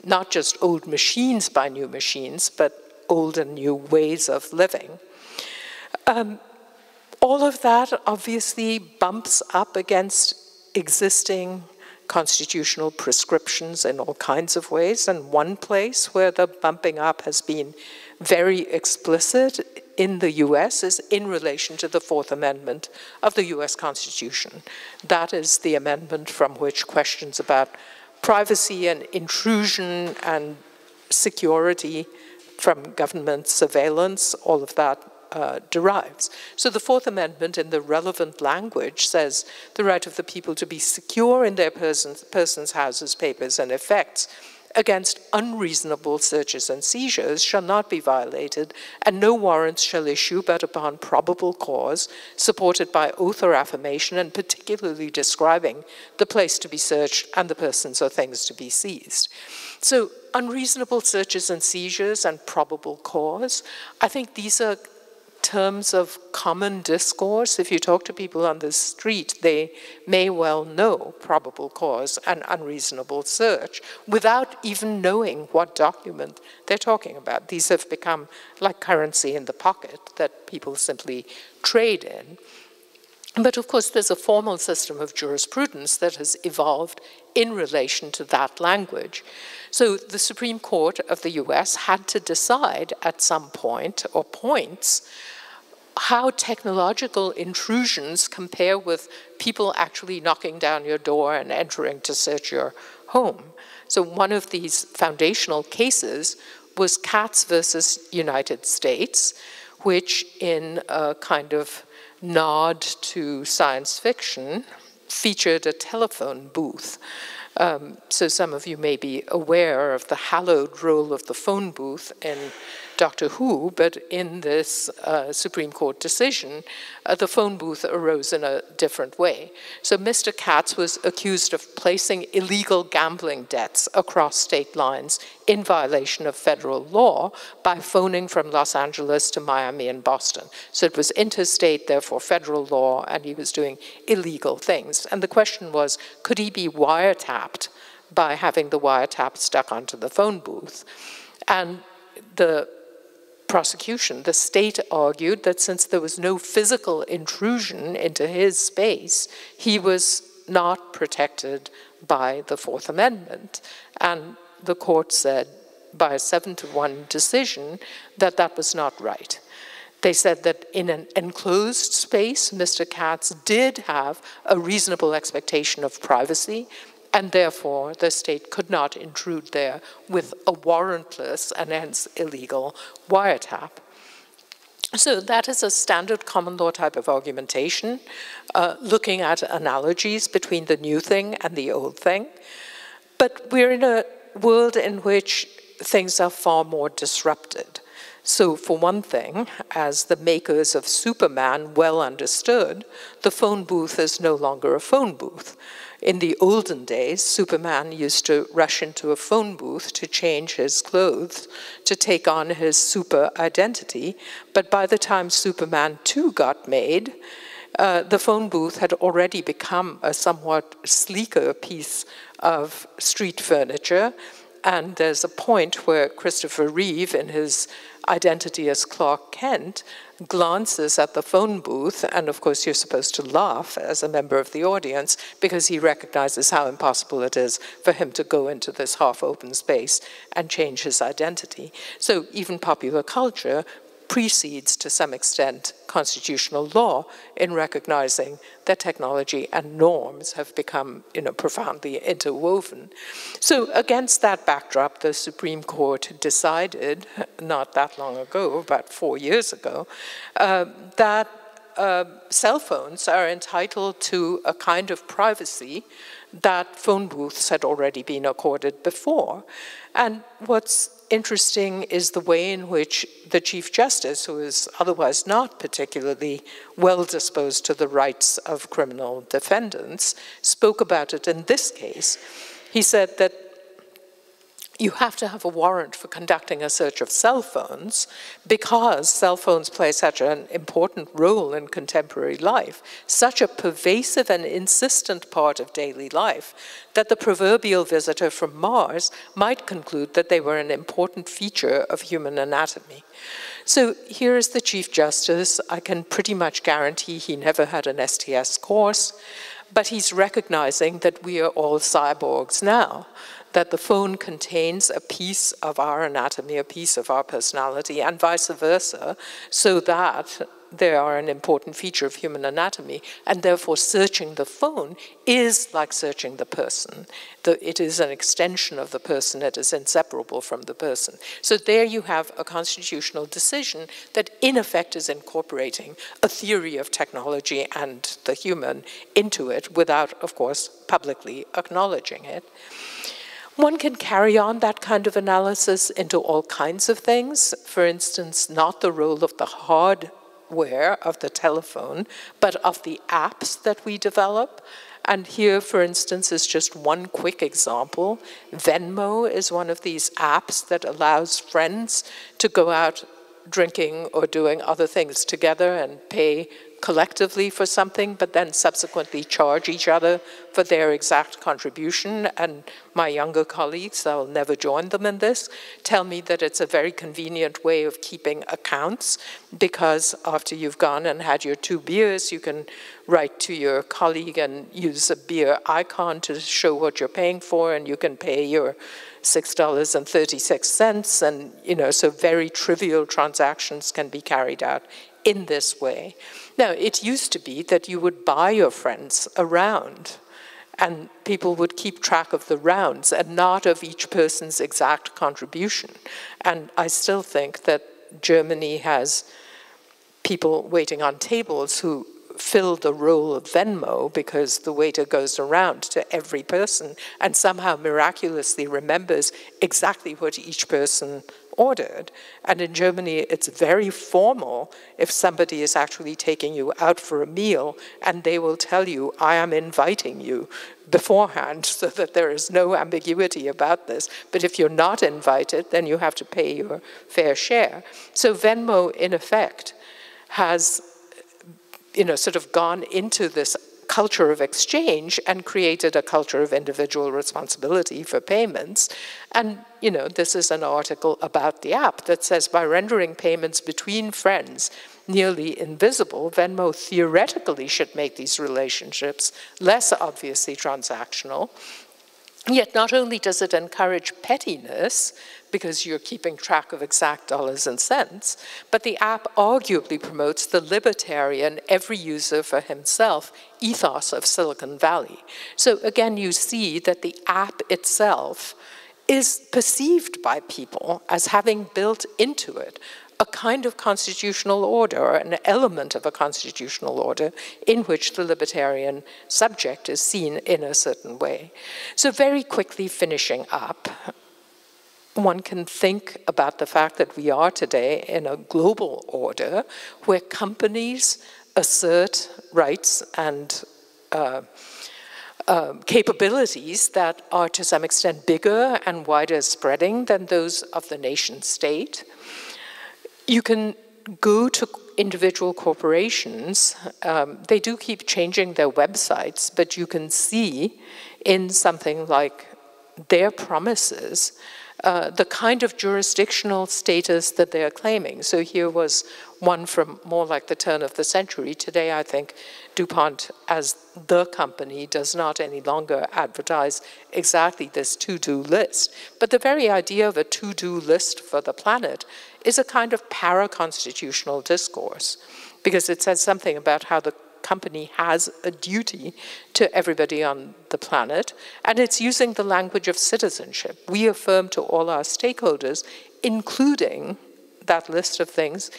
Not just old machines by new machines, but old and new ways of living. All of that obviously bumps up against existing constitutional prescriptions in all kinds of ways. And one place where the bumping up has been very explicit in the US is in relation to the Fourth Amendment of the US Constitution. That is the amendment from which questions about privacy and intrusion and security from government surveillance, all of that derives. So the Fourth Amendment in the relevant language says the right of the people to be secure in their persons, houses, papers, and effects against unreasonable searches and seizures shall not be violated, and no warrants shall issue but upon probable cause, supported by oath or affirmation, and particularly describing the place to be searched and the persons or things to be seized. So unreasonable searches and seizures and probable cause, I think these are terms of common discourse. If you talk to people on the street, they may well know probable cause and unreasonable search without even knowing what document they're talking about. These have become like currency in the pocket that people simply trade in. But of course, there's a formal system of jurisprudence that has evolved in relation to that language. So the Supreme Court of the US had to decide at some point, or points, how technological intrusions compare with people actually knocking down your door and entering to search your home. So one of these foundational cases was Katz versus United States, which in a kind of nod to science fiction featured a telephone booth. So some of you may be aware of the hallowed role of the phone booth in Doctor Who, but in this Supreme Court decision, the phone booth arose in a different way. So Mr. Katz was accused of placing illegal gambling debts across state lines in violation of federal law by phoning from Los Angeles to Miami and Boston. So it was interstate, therefore federal law, and he was doing illegal things. And the question was, could he be wiretapped by having the wiretap stuck onto the phone booth? And the prosecution, the state argued that since there was no physical intrusion into his space, he was not protected by the Fourth Amendment. And the court said, by a 7-1 decision, that that was not right. They said that in an enclosed space, Mr. Katz did have a reasonable expectation of privacy, and therefore the state could not intrude there with a warrantless and hence illegal wiretap. So that is a standard common law type of argumentation, looking at analogies between the new thing and the old thing. But we're in a world in which things are far more disrupted. So for one thing, as the makers of Superman well understood, the phone booth is no longer a phone booth. In the olden days, Superman used to rush into a phone booth to change his clothes, to take on his super identity. But by the time Superman 2 got made, the phone booth had already become a somewhat sleeker piece of street furniture. And there's a point where Christopher Reeve, in his identity as Clark Kent, glances at the phone booth, and of course you're supposed to laugh as a member of the audience because he recognizes how impossible it is for him to go into this half-open space and change his identity. So even popular culture precedes, to some extent, constitutional law in recognizing that technology and norms have become, profoundly interwoven. So against that backdrop, the Supreme Court decided, not that long ago, about 4 years ago, that cell phones are entitled to a kind of privacy that phone booths had already been accorded before. And what's interesting is the way in which the Chief Justice, who is otherwise not particularly well disposed to the rights of criminal defendants, spoke about it in this case. He said that you have to have a warrant for conducting a search of cell phones because cell phones play such an important role in contemporary life, such a pervasive and insistent part of daily life, that the proverbial visitor from Mars might conclude that they were an important feature of human anatomy. So here is the Chief Justice. I can pretty much guarantee he never had an STS course, but he's recognizing that we are all cyborgs now, that the phone contains a piece of our anatomy, a piece of our personality, and vice versa, so that they are an important feature of human anatomy, and therefore searching the phone is like searching the person. It is an extension of the person, it is inseparable from the person. So there you have a constitutional decision that in effect is incorporating a theory of technology and the human into it without, of course, publicly acknowledging it. One can carry on that kind of analysis into all kinds of things. For instance, not the role of the hardware of the telephone, but of the apps that we develop. And here, for instance, is just one quick example. Venmo is one of these apps that allows friends to go out drinking or doing other things together and pay collectively for something, but then subsequently charge each other for their exact contribution. And my younger colleagues, I'll never join them in this, tell me that it's a very convenient way of keeping accounts, because after you've gone and had your 2 beers, you can write to your colleague and use a beer icon to show what you're paying for, and you can pay your $6.36, and so very trivial transactions can be carried out in this way. Now, it used to be that you would buy your friends a round, and people would keep track of the rounds and not of each person's exact contribution. And I still think that Germany has people waiting on tables who fill the role of Venmo because the waiter goes around to every person and somehow miraculously remembers exactly what each person ordered. And in Germany, it's very formal if somebody is actually taking you out for a meal, and they will tell you, I am inviting you beforehand, so that there is no ambiguity about this. But if you're not invited, then you have to pay your fair share. So Venmo, in effect, has sort of gone into this culture of exchange and created a culture of individual responsibility for payments. And, this is an article about the app that says, by rendering payments between friends nearly invisible, Venmo theoretically should make these relationships less obviously transactional. Yet not only does it encourage pettiness, because you're keeping track of exact dollars and cents, but the app arguably promotes the libertarian, every user for himself ethos of Silicon Valley. So again, you see that the app itself is perceived by people as having built into it a kind of constitutional order, an element of a constitutional order in which the libertarian subject is seen in a certain way. So very quickly finishing up, one can think about the fact that we are today in a global order where companies assert rights and capabilities that are to some extent bigger and wider spreading than those of the nation state. You can go to individual corporations. They do keep changing their websites, but you can see in something like their promises the kind of jurisdictional status that they are claiming. So here was one from more like the turn of the century. Today, I think DuPont, as the company, does not any longer advertise exactly this to-do list. But the very idea of a to-do list for the planet is a kind of para-constitutional discourse, because it says something about how the company has a duty to everybody on the planet, and it's using the language of citizenship. We affirm to all our stakeholders, including that list of things,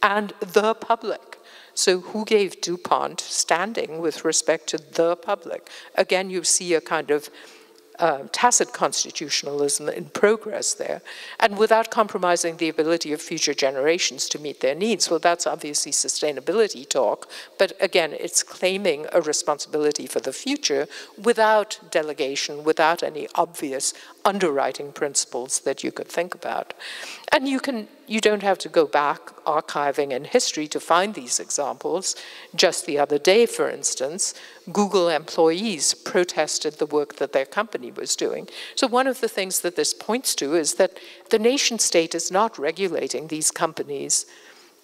and the public. So who gave DuPont standing with respect to the public? Again, you see a kind of tacit constitutionalism in progress there, and without compromising the ability of future generations to meet their needs. Well, that's obviously sustainability talk, but again, it's claiming a responsibility for the future without delegation, without any obvious underwriting principles that you could think about. And you don't have to go back archiving in history to find these examples. Just the other day, for instance, Google employees protested the work that their company was doing. So one of the things that this points to is that the nation state is not regulating these companies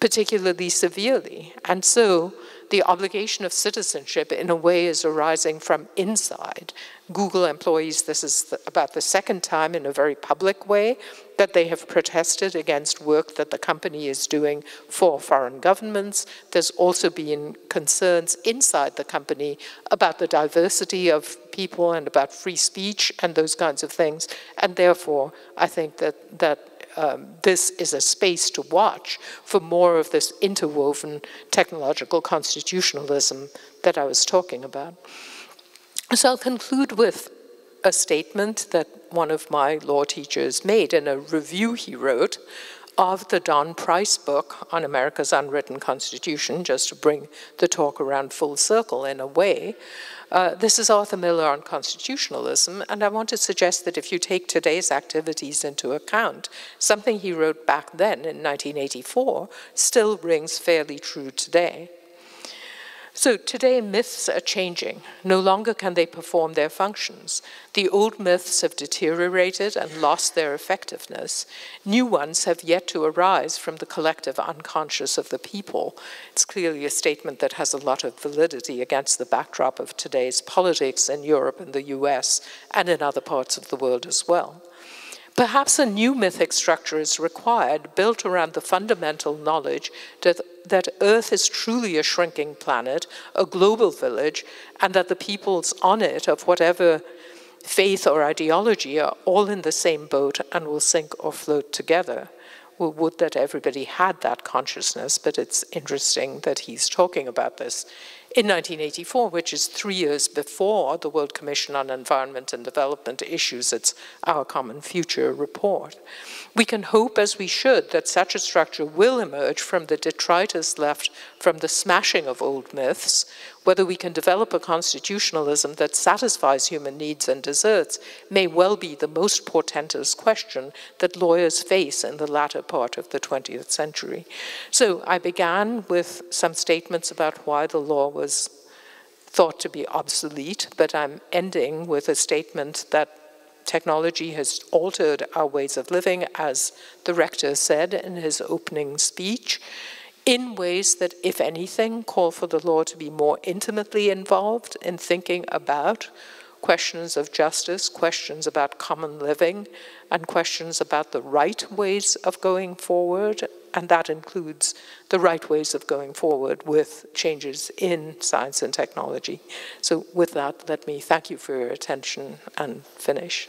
particularly severely. And so the obligation of citizenship in a way is arising from inside. Google employees, this is about the second time in a very public way that they have protested against work that the company is doing for foreign governments. There's also been concerns inside the company about the diversity of people and about free speech and those kinds of things. And therefore, I think that this is a space to watch for more of this interwoven technological constitutionalism that I was talking about. So I'll conclude with a statement that one of my law teachers made in a review he wrote of the Don Price book on America's Unwritten Constitution, just to bring the talk around full circle in a way. This is Arthur Miller on constitutionalism, and I want to suggest that if you take today's activities into account, something he wrote back then in 1984 still rings fairly true today. So today myths are changing. No longer can they perform their functions. The old myths have deteriorated and lost their effectiveness. New ones have yet to arise from the collective unconscious of the people. It's clearly a statement that has a lot of validity against the backdrop of today's politics in Europe and the US and in other parts of the world as well. Perhaps a new mythic structure is required, built around the fundamental knowledge that Earth is truly a shrinking planet, a global village, and that the peoples on it, of whatever faith or ideology, are all in the same boat and will sink or float together. We would that everybody had that consciousness, but it's interesting that he's talking about this in 1984, which is 3 years before the World Commission on Environment and Development issues its Our Common Future report. We can hope, as we should, that such a structure will emerge from the detritus left from the smashing of old myths. Whether we can develop a constitutionalism that satisfies human needs and deserts may well be the most portentous question that lawyers face in the latter part of the 20th century. So I began with some statements about why the law was thought to be obsolete, but I'm ending with a statement that technology has altered our ways of living, as the rector said in his opening speech, in ways that, if anything, call for the law to be more intimately involved in thinking about questions of justice, questions about common living, and questions about the right ways of going forward, and that includes the right ways of going forward with changes in science and technology. So with that, let me thank you for your attention and finish.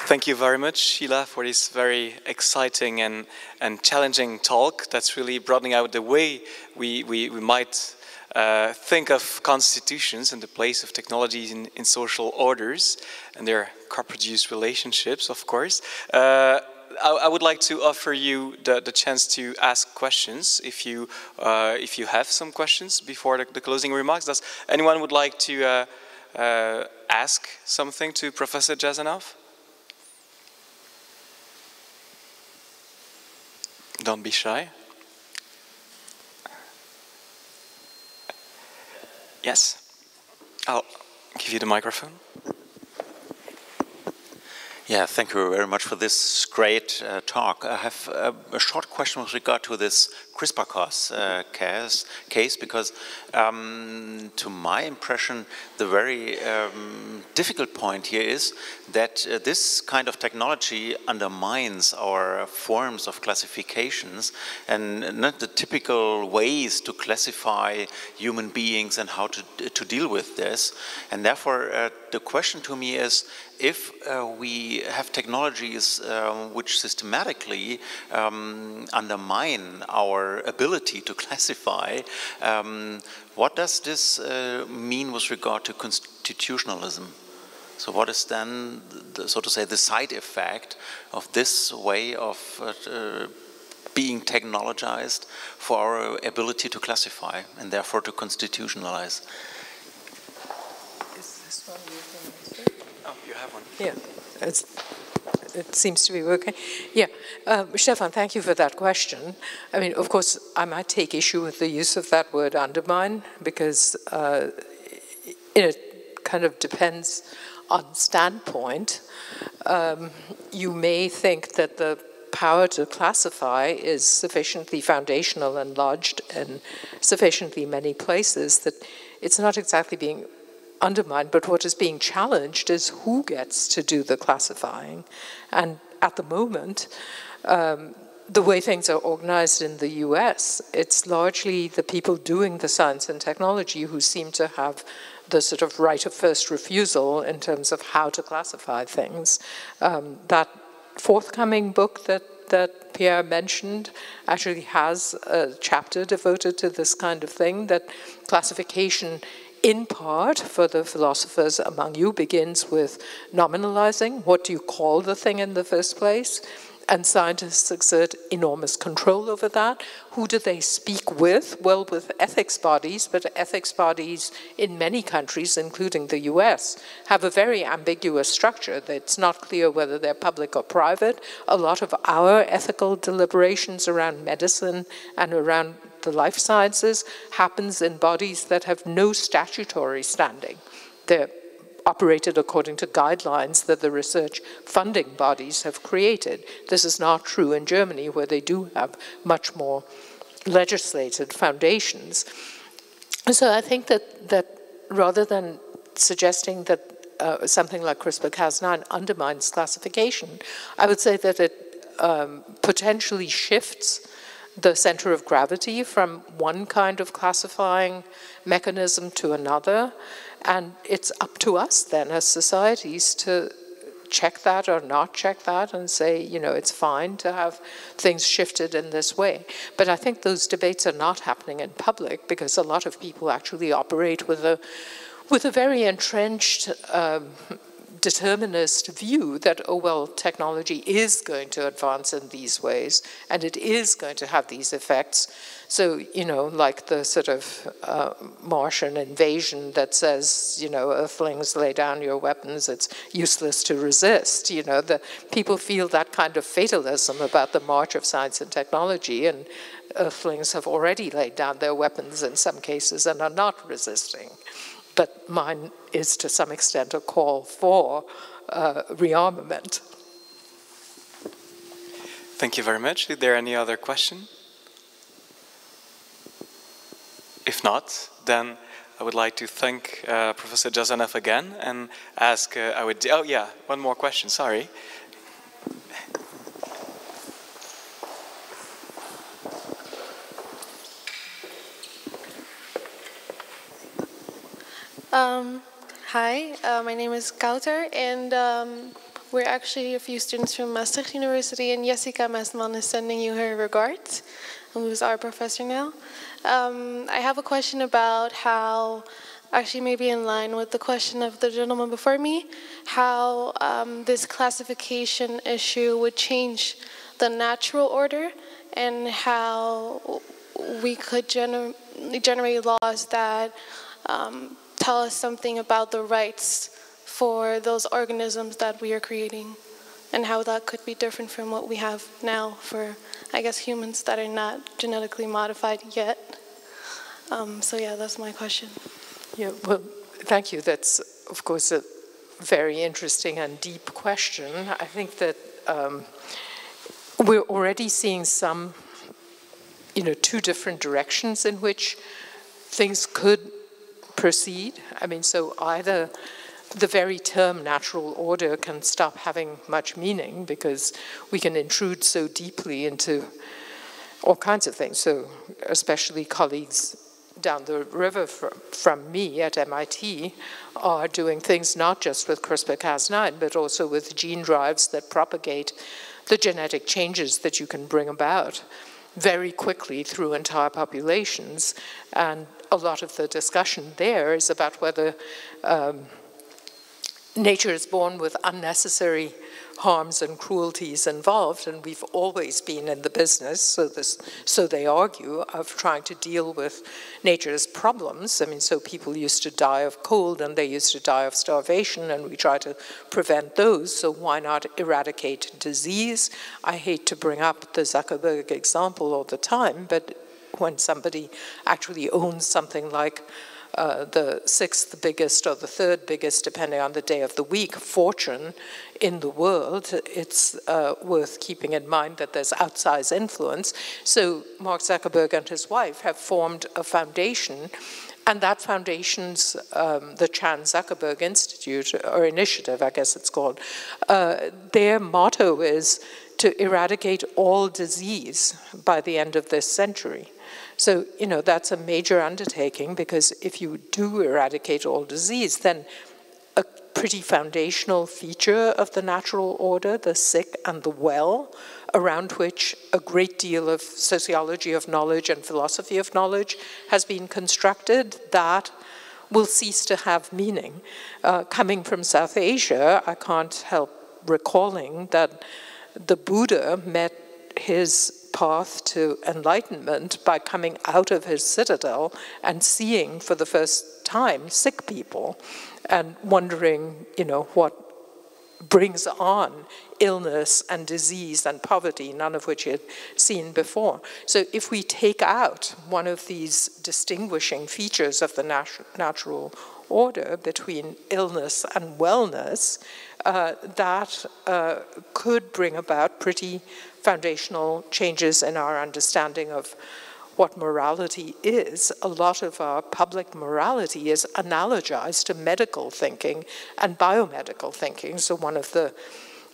Thank you very much, Sheila, for this very exciting and challenging talk that's really broadening out the way we might think of constitutions and the place of technologies in social orders and their co-produced relationships, of course. I would like to offer you the chance to ask questions if you have some questions before the closing remarks. Does anyone would like to ask something to Professor Jasanoff? Don't be shy. Yes, I'll give you the microphone. Yeah, thank you very much for this great talk. I have a short question with regard to this CRISPR-Cas case, because to my impression, the very difficult point here is that this kind of technology undermines our forms of classifications and not the typical ways to classify human beings and how to deal with this. And therefore, the question to me is, if we have technologies which systematically undermine our ability to classify, what does this mean with regard to constitutionalism? So what is then, so to say, the side effect of this way of being technologized for our ability to classify and therefore to constitutionalize? Is this one you can answer? Oh, you have one. Yeah, it seems to be working. Yeah, Stefan, thank you for that question. I mean, of course, I might take issue with the use of that word undermine, because it kind of depends on standpoint. You may think that the power to classify is sufficiently foundational and lodged in sufficiently many places that it's not exactly being undermined, but what is being challenged is who gets to do the classifying. And at the moment, the way things are organized in the US, it's largely the people doing the science and technology who seem to have the sort of right of first refusal in terms of how to classify things. That forthcoming book that Pierre mentioned actually has a chapter devoted to this kind of thing, that classification in part for the philosophers among you begins with nominalizing. What do you call the thing in the first place? And scientists exert enormous control over that. Who do they speak with? Well, with ethics bodies, but ethics bodies in many countries, including the US, have a very ambiguous structure. It's not clear whether they're public or private. A lot of our ethical deliberations around medicine and around the life sciences happens in bodies that have no statutory standing. They're operated according to guidelines that the research funding bodies have created. This is not true in Germany, where they do have much more legislated foundations. So I think that rather than suggesting that something like CRISPR-Cas9 undermines classification, I would say that it potentially shifts the center of gravity from one kind of classifying mechanism to another. And it's up to us then as societies to check that or not check that and say, you know, it's fine to have things shifted in this way. But I think those debates are not happening in public because a lot of people actually operate with a very entrenched determinist view that, oh, well, technology is going to advance in these ways and it is going to have these effects. So, you know, like the sort of Martian invasion that says, you know, Earthlings, lay down your weapons, it's useless to resist. You know, the people feel that kind of fatalism about the march of science and technology, and Earthlings have already laid down their weapons in some cases and are not resisting. But mine is to some extent a call for rearmament. Thank you very much. Is there any other question? If not, then I would like to thank Professor Jasanoff again and ask, oh yeah, one more question, sorry. Hi, my name is Kouter, and we're actually a few students from Maastricht University, and Jessica Mesman is sending you her regards, who's our professor now. I have a question about how actually maybe in line with the question of the gentleman before me, how this classification issue would change the natural order and how we could generate laws that tell us something about the rights for those organisms that we are creating, and how that could be different from what we have now for, I guess, humans that are not genetically modified yet. So yeah, that's my question. Yeah, well, thank you. That's, of course, a very interesting and deep question. I think that we're already seeing some, two different directions in which things could proceed. I mean, so either the very term natural order can stop having much meaning because we can intrude so deeply into all kinds of things. So especially colleagues down the river from me at MIT are doing things not just with CRISPR-Cas9, but also with gene drives that propagate the genetic changes that you can bring about very quickly through entire populations. And a lot of the discussion there is about whether nature is born with unnecessary harms and cruelties involved, and we've always been in the business, so they argue, of trying to deal with nature's problems. I mean, so people used to die of cold and they used to die of starvation, and we try to prevent those, so why not eradicate disease? I hate to bring up the Zuckerberg example all the time, but when somebody actually owns something like the sixth biggest or the third biggest, depending on the day of the week, fortune in the world, it's worth keeping in mind that there's outsized influence. So Mark Zuckerberg and his wife have formed a foundation, and that foundation's, the Chan Zuckerberg Institute, or initiative, I guess it's called, their motto is to eradicate all disease by the end of this century. So, that's a major undertaking, because if you do eradicate all disease, then a pretty foundational feature of the natural order, the sick and the well, around which a great deal of sociology of knowledge and philosophy of knowledge has been constructed, that will cease to have meaning. Coming from South Asia, I can't help recalling that the Buddha met his path to enlightenment by coming out of his citadel and seeing for the first time sick people and wondering, what brings on illness and disease and poverty, none of which he had seen before. So if we take out one of these distinguishing features of the natural order between illness and wellness, that could bring about pretty foundational changes in our understanding of what morality is. A lot of our public morality is analogized to medical thinking and biomedical thinking. So one of the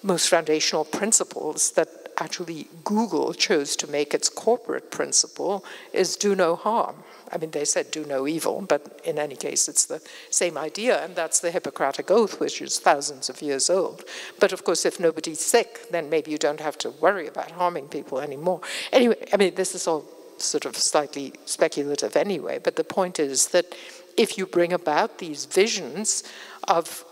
most foundational principles that actually Google chose to make its corporate principle is do no harm. I mean, they said do no evil, but in any case, it's the same idea, and that's the Hippocratic Oath, which is thousands of years old. But of course, if nobody's sick, then maybe you don't have to worry about harming people anymore. Anyway, I mean, this is all sort of slightly speculative anyway, but the point is that if you bring about these visions of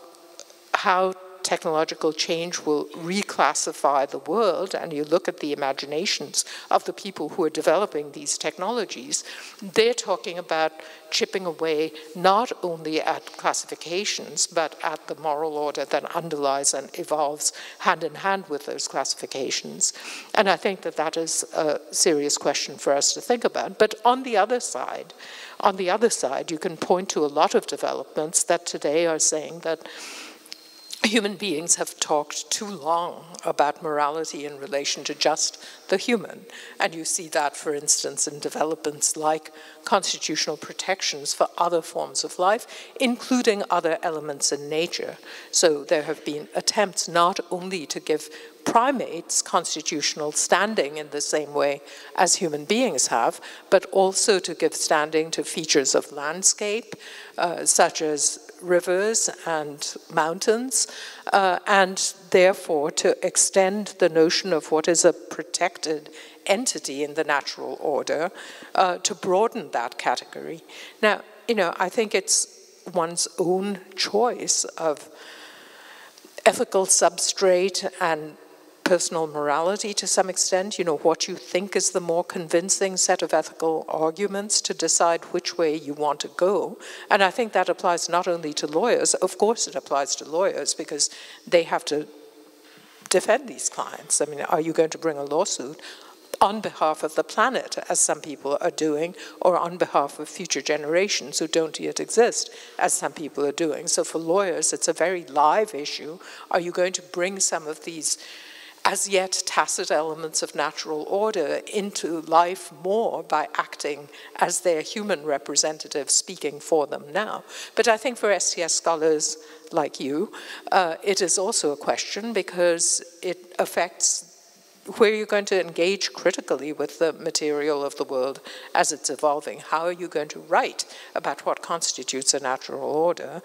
how technological change will reclassify the world, and you look at the imaginations of the people who are developing these technologies, they're talking about chipping away not only at classifications, but at the moral order that underlies and evolves hand in hand with those classifications. And I think that that is a serious question for us to think about. But on the other side, you can point to a lot of developments that today are saying that human beings have talked too long about morality in relation to just the human. And you see that, for instance, in developments like constitutional protections for other forms of life, including other elements in nature. So there have been attempts not only to give primates constitutional standing in the same way as human beings have, but also to give standing to features of landscape, such as rivers and mountains, and therefore to extend the notion of what is a protected entity in the natural order, to broaden that category. Now, I think it's one's own choice of ethical substrate and personal morality to some extent, you know, what you think is the more convincing set of ethical arguments to decide which way you want to go. And I think that applies not only to lawyers, of course it applies to lawyers because they have to defend these clients. I mean, are you going to bring a lawsuit on behalf of the planet, as some people are doing, or on behalf of future generations who don't yet exist, as some people are doing? So for lawyers, it's a very live issue. Are you going to bring some of these as yet tacit elements of natural order into life more by acting as their human representative speaking for them now? But I think for STS scholars like you, it is also a question because it affects where you're going to engage critically with the material of the world as it's evolving. How are you going to write about what constitutes a natural order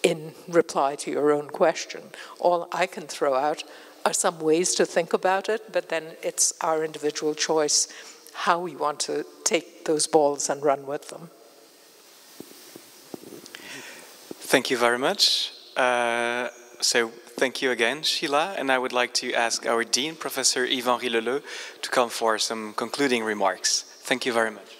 in reply to your own question? All I can throw out are some ways to think about it, but then it's our individual choice how we want to take those balls and run with them. Thank you very much. So thank you again, Sheila, and I would like to ask our Dean, Professor Yves-Henri Leleu, to come for some concluding remarks. Thank you very much.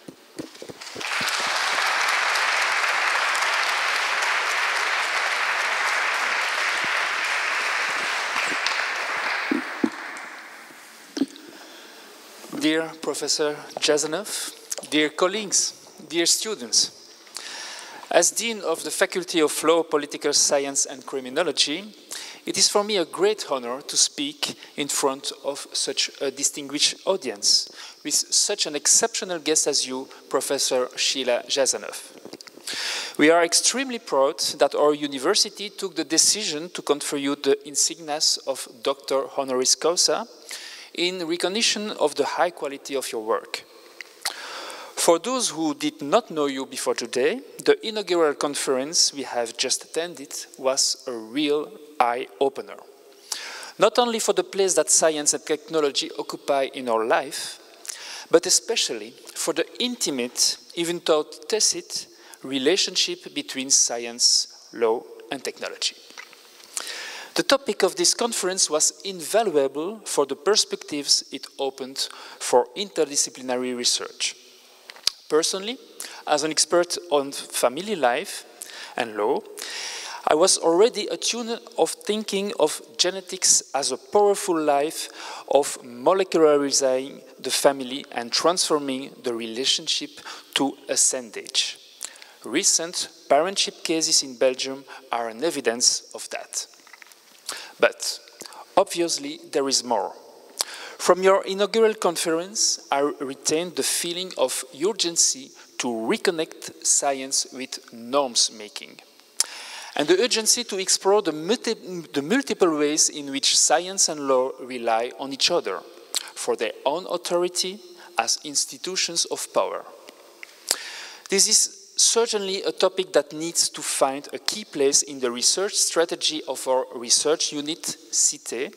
Dear Professor Jasanoff, dear colleagues, dear students, as Dean of the Faculty of Law, Political Science and Criminology, it is for me a great honor to speak in front of such a distinguished audience, with such an exceptional guest as you, Professor Sheila Jasanoff. We are extremely proud that our university took the decision to confer you the insignes of Docteur Honoris Causa in recognition of the high quality of your work. For those who did not know you before today, the inaugural conference we have just attended was a real eye-opener. Not only for the place that science and technology occupy in our life, but especially for the intimate, even though tacit, relationship between science, law, and technology. The topic of this conference was invaluable for the perspectives it opened for interdisciplinary research. Personally, as an expert on family life and law, I was already attuned of thinking of genetics as a powerful life of molecularizing the family and transforming the relationship to ascendage. Recent parentship cases in Belgium are an evidence of that. But obviously there is more. From your inaugural conference, I retained the feeling of urgency to reconnect science with norms making, and the urgency to explore the multiple ways in which science and law rely on each other for their own authority as institutions of power. This is certainly a topic that needs to find a key place in the research strategy of our research unit, Cité,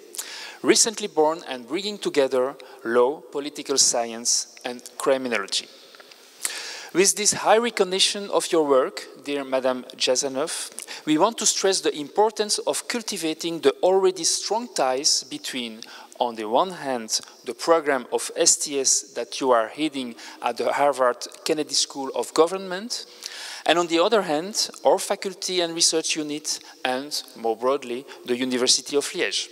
recently born and bringing together law, political science, and criminology. With this high recognition of your work, dear Madame Jasanoff, we want to stress the importance of cultivating the already strong ties between, on the one hand, the program of STS that you are heading at the Harvard Kennedy School of Government, and on the other hand, our faculty and research unit, and more broadly, the University of Liège.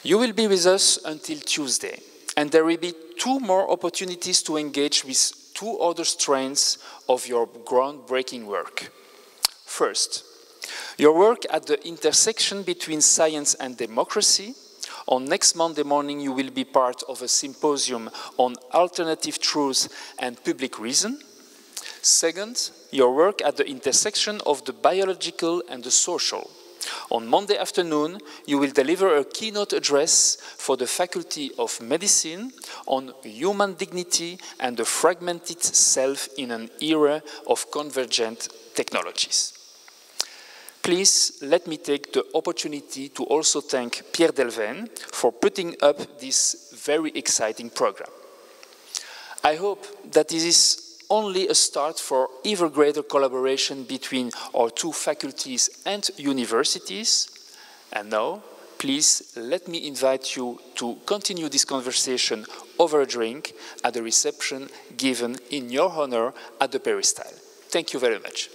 You will be with us until Tuesday, and there will be 2 more opportunities to engage with 2 other strands of your groundbreaking work. First, your work at the intersection between science and democracy. On next Monday morning, you will be part of a symposium on alternative truth and public reason. Second, your work at the intersection of the biological and the social. On Monday afternoon, you will deliver a keynote address for the Faculty of Medicine on human dignity and the fragmented self in an era of convergent technologies. Please let me take the opportunity to also thank Pierre Delven for putting up this very exciting program. I hope that this is only a start for ever greater collaboration between our two faculties and universities. And now, please let me invite you to continue this conversation over a drink at the reception given in your honor at the Peristyle. Thank you very much.